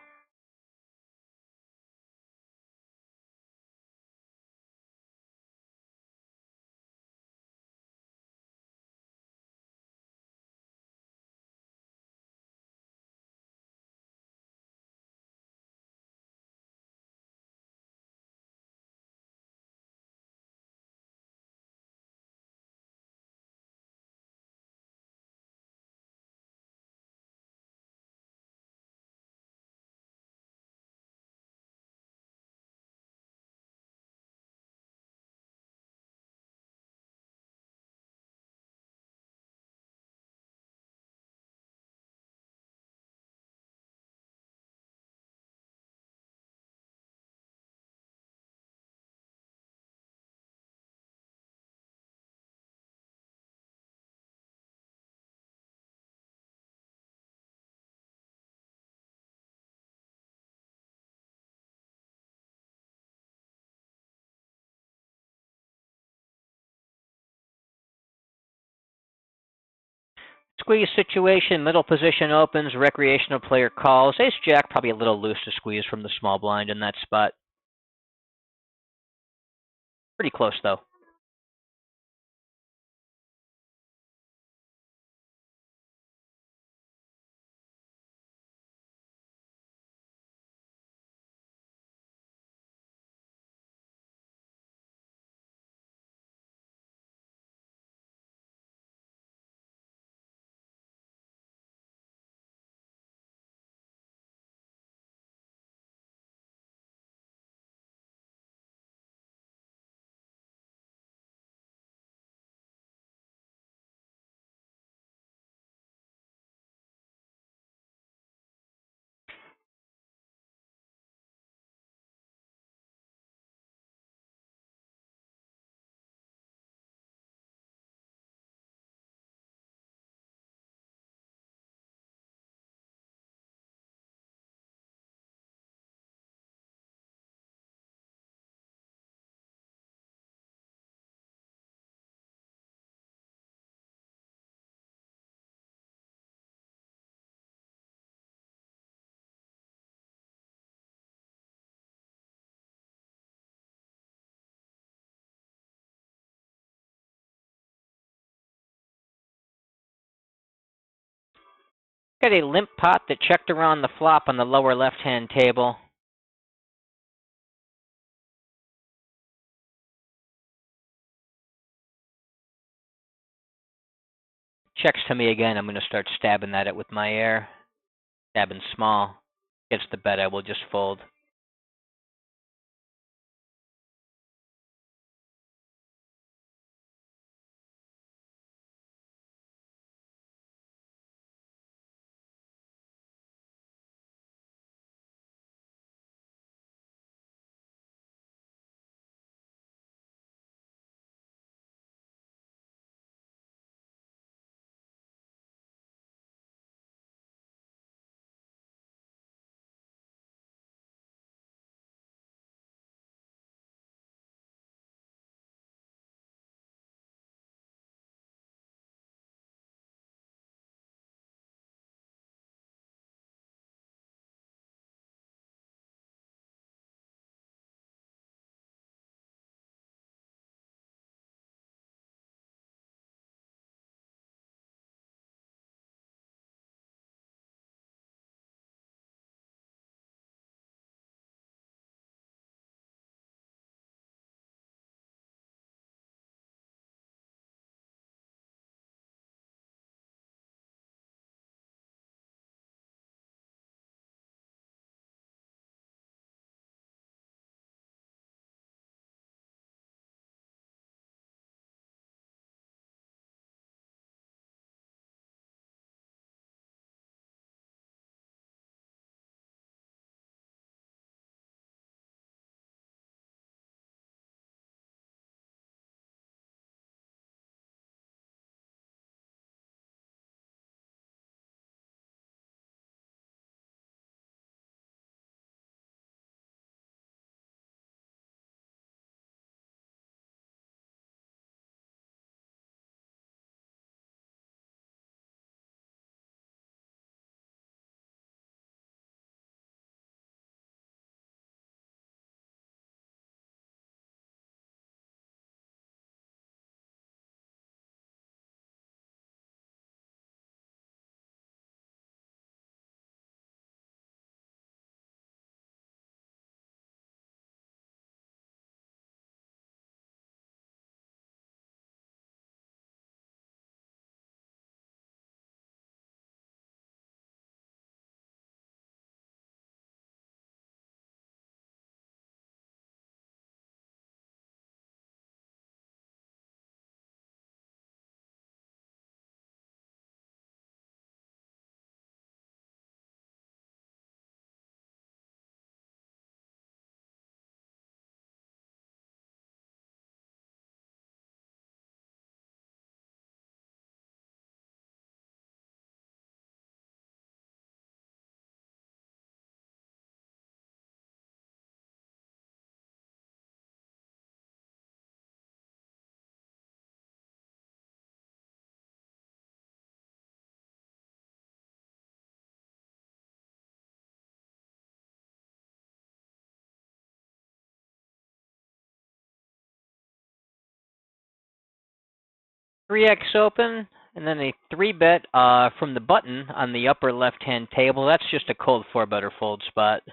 Squeeze situation, middle position opens, recreational player calls. Ace-Jack probably a little loose to squeeze from the small blind in that spot. Pretty close, though. Got a limp pot that checked around the flop on the lower left-hand table. Checks to me again. I'm going to start stabbing at it with my air. Stabbing small. Gets the bet, I will just fold. Three X open, and then a 3-bet from the button on the upper left-hand table. That's just a cold 4-bet or fold spot.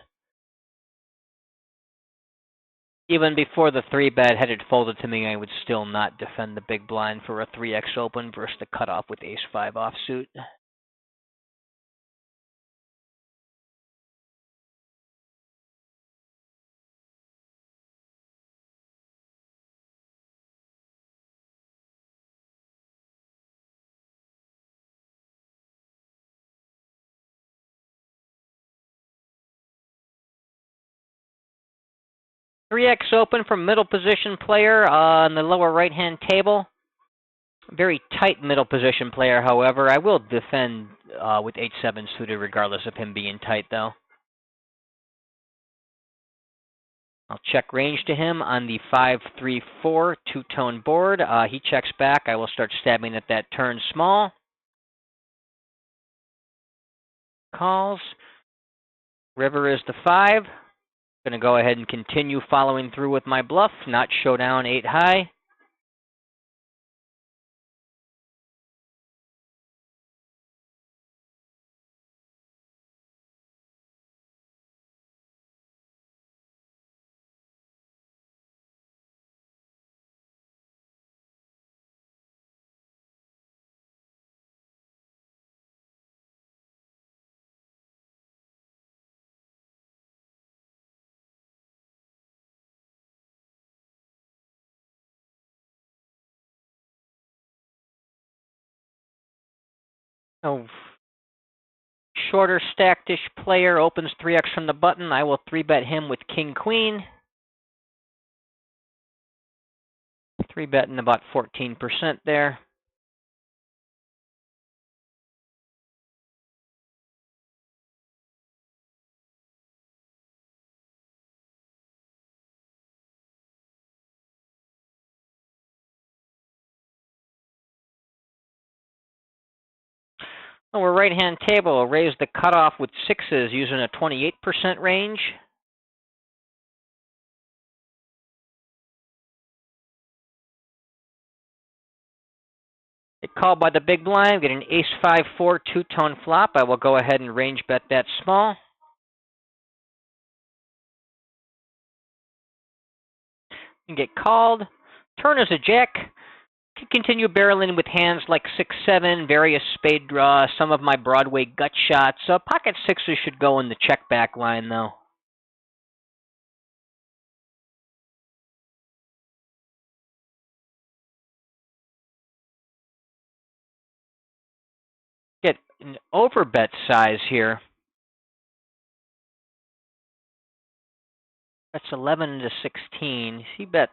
Even before the 3-bet had it folded to me, I would still not defend the big blind for a 3X open versus the cutoff with Ace-5 offsuit. Three X open from middle position player on the lower right-hand table. Very tight middle position player, however. I will defend with 8-7 suited regardless of him being tight, though. I'll check range to him on the 5-3-4 two-tone board. He checks back. I will start stabbing at that turn small. Calls. River is the 5. Going to go ahead and continue following through with my bluff, not showdown 8 high. Oh, shorter stacked-ish player opens 3x from the button. I will 3-bet him with king queen. 3-betting about 14% there. Oh, we're right-hand table. Raise the cutoff with 6s using a 28% range. Get called by the big blind. Get an ace-5-4 two-tone flop. I will go ahead and range bet that small. And get called. Turn is a jack. Can continue barreling with hands like 6-7, various spade draws, some of my Broadway gut shots. Pocket sixes should go in the check back line, though. Get an overbet size here. That's 11 to 16. He bets.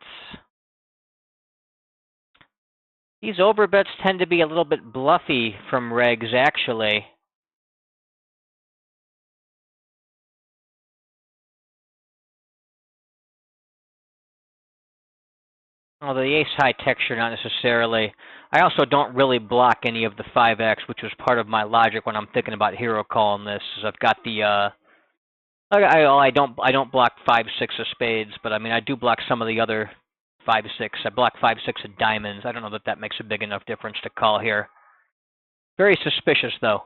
These overbets tend to be a little bit bluffy from regs, actually. Although the ace-high texture, not necessarily. I also don't really block any of the 5x, which was part of my logic when I'm thinking about hero calling this. Is I've got the I don't block 5-6 of spades, but I mean I do block some of the other 5-6. I block 5-6 of diamonds. I don't know that that makes a big enough difference to call here. Very suspicious, though.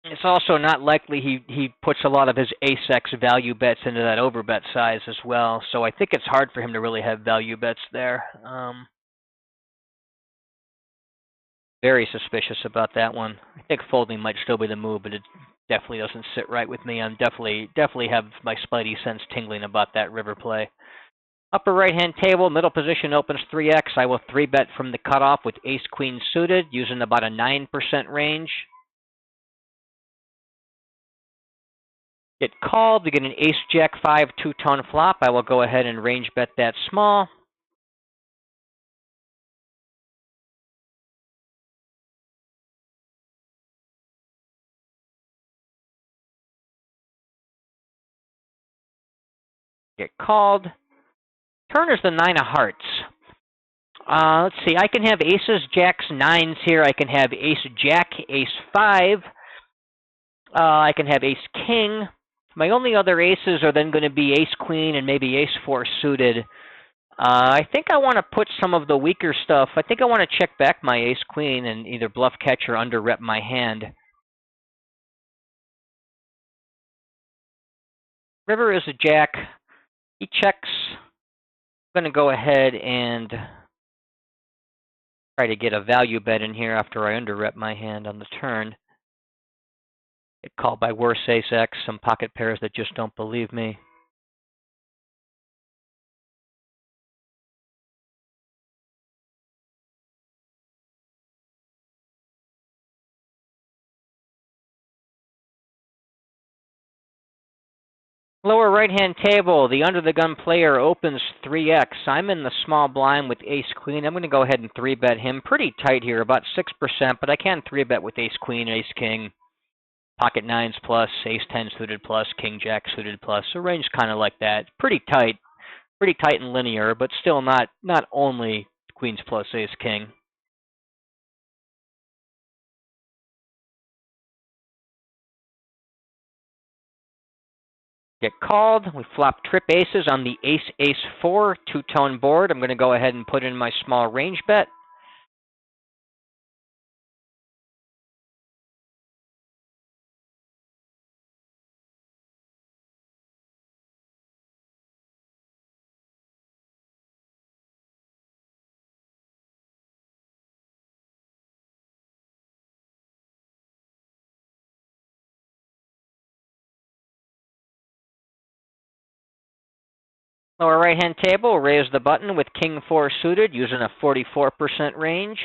It's also not likely he puts a lot of his ace-x value bets into that overbet size as well. So I think it's hard for him to really have value bets there. Very suspicious about that one. I think folding might still be the move, but it definitely doesn't sit right with me. I'm definitely have my spidey sense tingling about that river play. Upper right-hand table, middle position opens 3x. I will 3-bet from the cutoff with ace-queen suited, using about a 9% range. Get called to get an ace-jack-5 two-tone flop. I will go ahead and range bet that small. Get called. Turn is the 9 of hearts. Let's see. I can have aces, jacks, nines here. I can have ace-jack, ace-5. I can have ace-king. My only other aces are then going to be ace-queen and maybe ace-4 suited. I think I want to put some of the weaker stuff. I think I want to check back my ace-queen and either bluff catch or under-rep my hand. River is a jack. He checks. I'm going to go ahead and try to get a value bet in here after I under-rep my hand on the turn. Get called by worse ace-x, some pocket pairs that just don't believe me. Lower right-hand table, the under-the-gun player opens 3x. I'm in the small blind with ace-queen. I'm going to go ahead and 3-bet him. Pretty tight here, about 6%, but I can 3-bet with ace-queen, ace-king, pocket nines plus, ace-10 suited plus, king-jack suited plus. So range kind of like that. Pretty tight and linear, but still not only queens plus ace-king. Get called. We flop trip aces on the ace-ace-4 two-tone board. I'm going to go ahead and put in my small range bet. Lower right-hand table, raise the button with King 4 suited using a 44% range.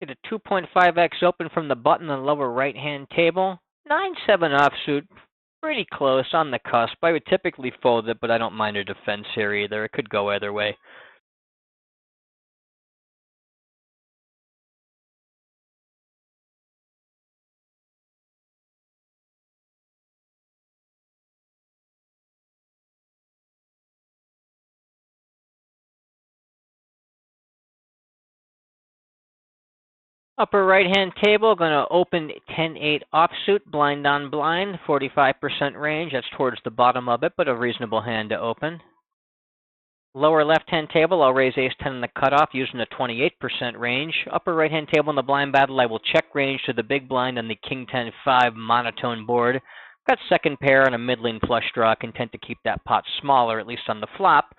Get a 2.5x open from the button on the lower right-hand table. 9-7 offsuit, pretty close, on the cusp. I would typically fold it, but I don't mind a defense here either. It could go either way. Upper right-hand table, going to open 10-8 offsuit, blind on blind, 45% range. That's towards the bottom of it, but a reasonable hand to open. Lower left-hand table, I'll raise ace-10 in the cutoff using a 28% range. Upper right-hand table in the blind battle, I will check range to the big blind on the king-10-5 monotone board. Got second pair and a middling flush draw, content to keep that pot smaller, at least on the flop.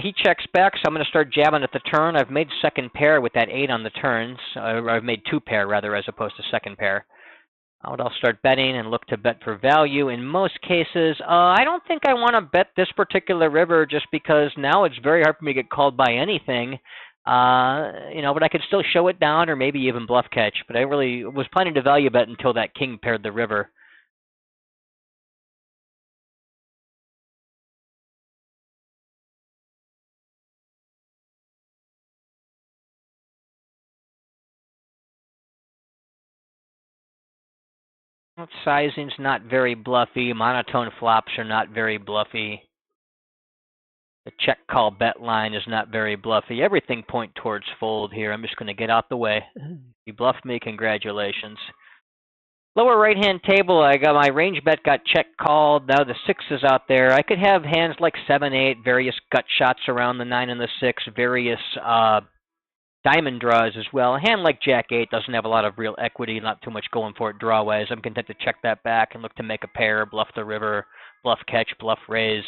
He checks back, so I'm going to start jabbing at the turn. I've made second pair with that 8 on the turns. I've made two pair, rather, as opposed to second pair. I'll start betting and look to bet for value. In most cases, I don't think I want to bet this particular river just because now it's very hard for me to get called by anything. But I could still show it down or maybe even bluff catch. But I really was planning to value bet until that king paired the river. Sizing's not very bluffy. Monotone flops are not very bluffy. The check call bet line is not very bluffy. Everything point towards fold here. I'm just going to get out the way. You bluffed me, congratulations. Lower right-hand table, I got my range bet, got check called. Now the 6 is out there. I could have hands like 7-8, various gut shots around the 9 and the 6, various diamond draws as well. A hand like Jack-8 doesn't have a lot of real equity, not too much going for it draw-wise. I'm content to check that back and look to make a pair, bluff the river, bluff catch, bluff raise.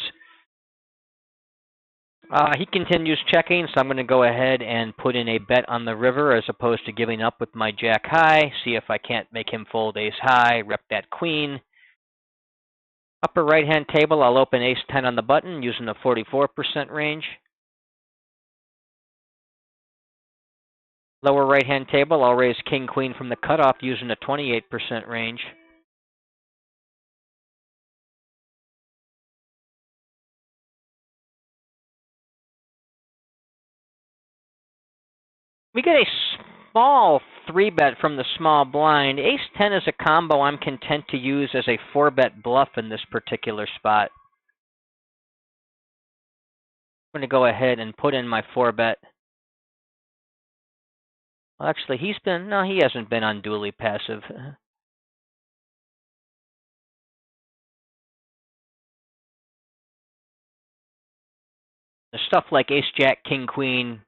He continues checking, so I'm going to go ahead and put in a bet on the river as opposed to giving up with my jack high. See if I can't make him fold ace high, rep that queen. Upper right-hand table, I'll open ace-10 on the button using a 44% range. Lower right-hand table, I'll raise king-queen from the cutoff using a 28% range. We get a small 3-bet from the small blind. Ace-10 is a combo I'm content to use as a 4-bet bluff in this particular spot. I'm going to go ahead and put in my 4-bet. Well, actually, he hasn't been unduly passive. The stuff like ace-jack, king-queen,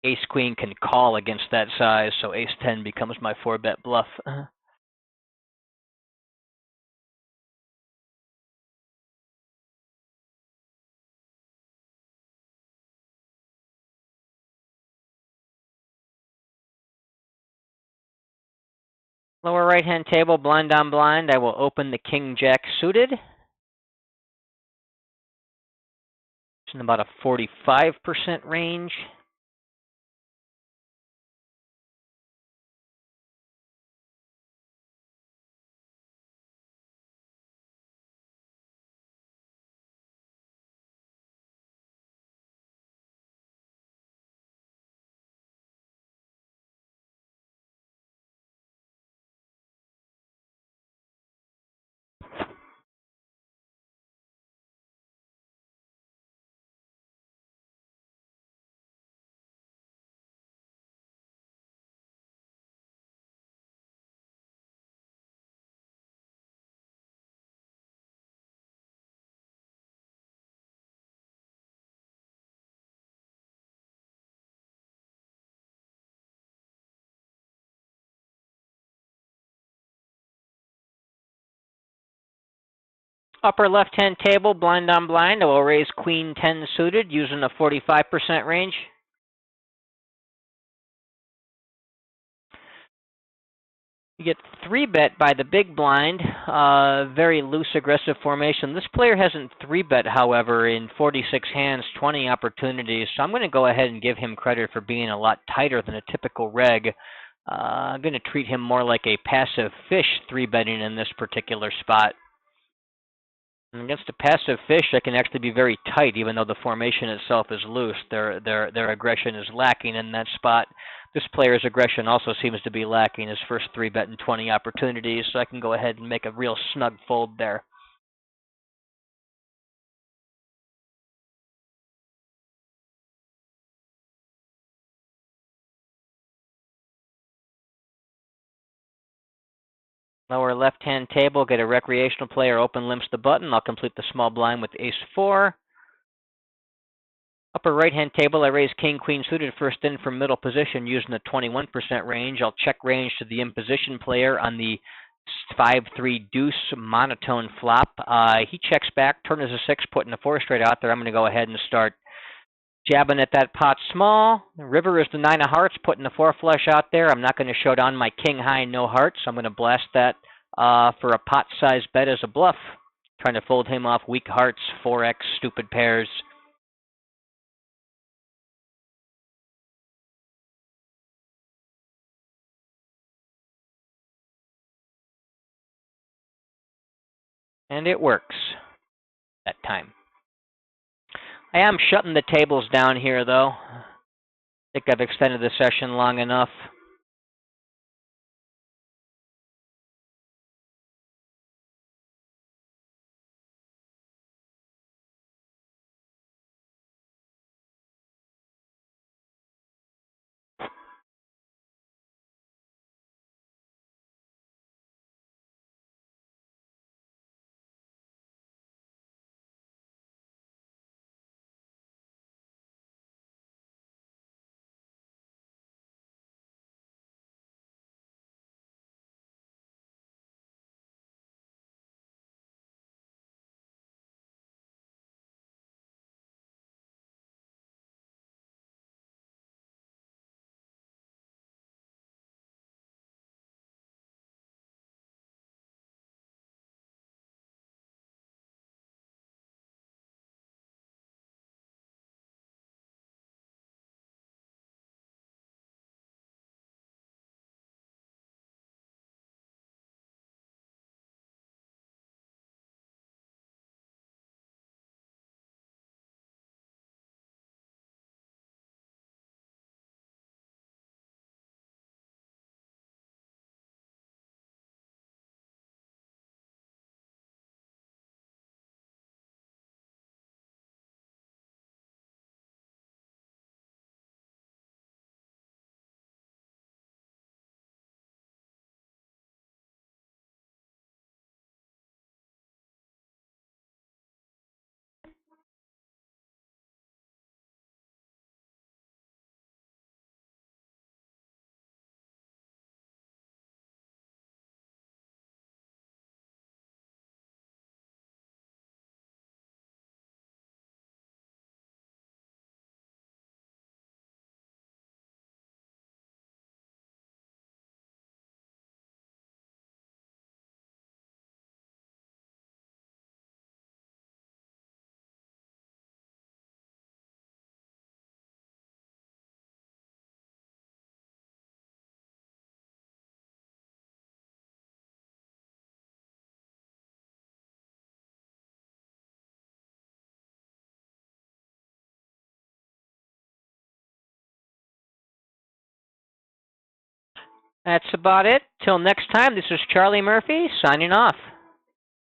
ace-queen can call against that size, so ace-10 becomes my 4-bet bluff. Lower right-hand table, blind on blind, I will open the King-Jack suited. It's in about a 45% range. Upper left-hand table, blind on blind, I will raise Queen-10 suited using a 45% range. You get 3-bet by the big blind, very loose, aggressive formation. This player hasn't 3-bet, however, in 46 hands, 20 opportunities, so I'm going to go ahead and give him credit for being a lot tighter than a typical reg. I'm going to treat him more like a passive fish 3-betting in this particular spot. And against a passive fish, they can actually be very tight, even though the formation itself is loose. Their aggression is lacking in that spot. This player's aggression also seems to be lacking his first 3-bet in 20 opportunities, so I can go ahead and make a real snug fold there. Lower left-hand table, get a recreational player, open limps the button. I'll complete the small blind with ace-4. Upper right-hand table, I raise king-queen suited first in from middle position using the 21% range. I'll check range to the in-position player on the 5-3 deuce monotone flop. He checks back, turn is a 6, putting a 4 straight out there. I'm going to go ahead and start jabbing at that pot small. River is the 9 of hearts, putting the 4 flush out there. I'm not going to show down my king high, no hearts. I'm going to blast that for a pot-sized bet as a bluff. Trying to fold him off weak hearts, 4x, stupid pairs. And it works that time. I am shutting the tables down here, though. I think I've extended the session long enough. That's about it. Till next time, this is Charlie Murphy signing off.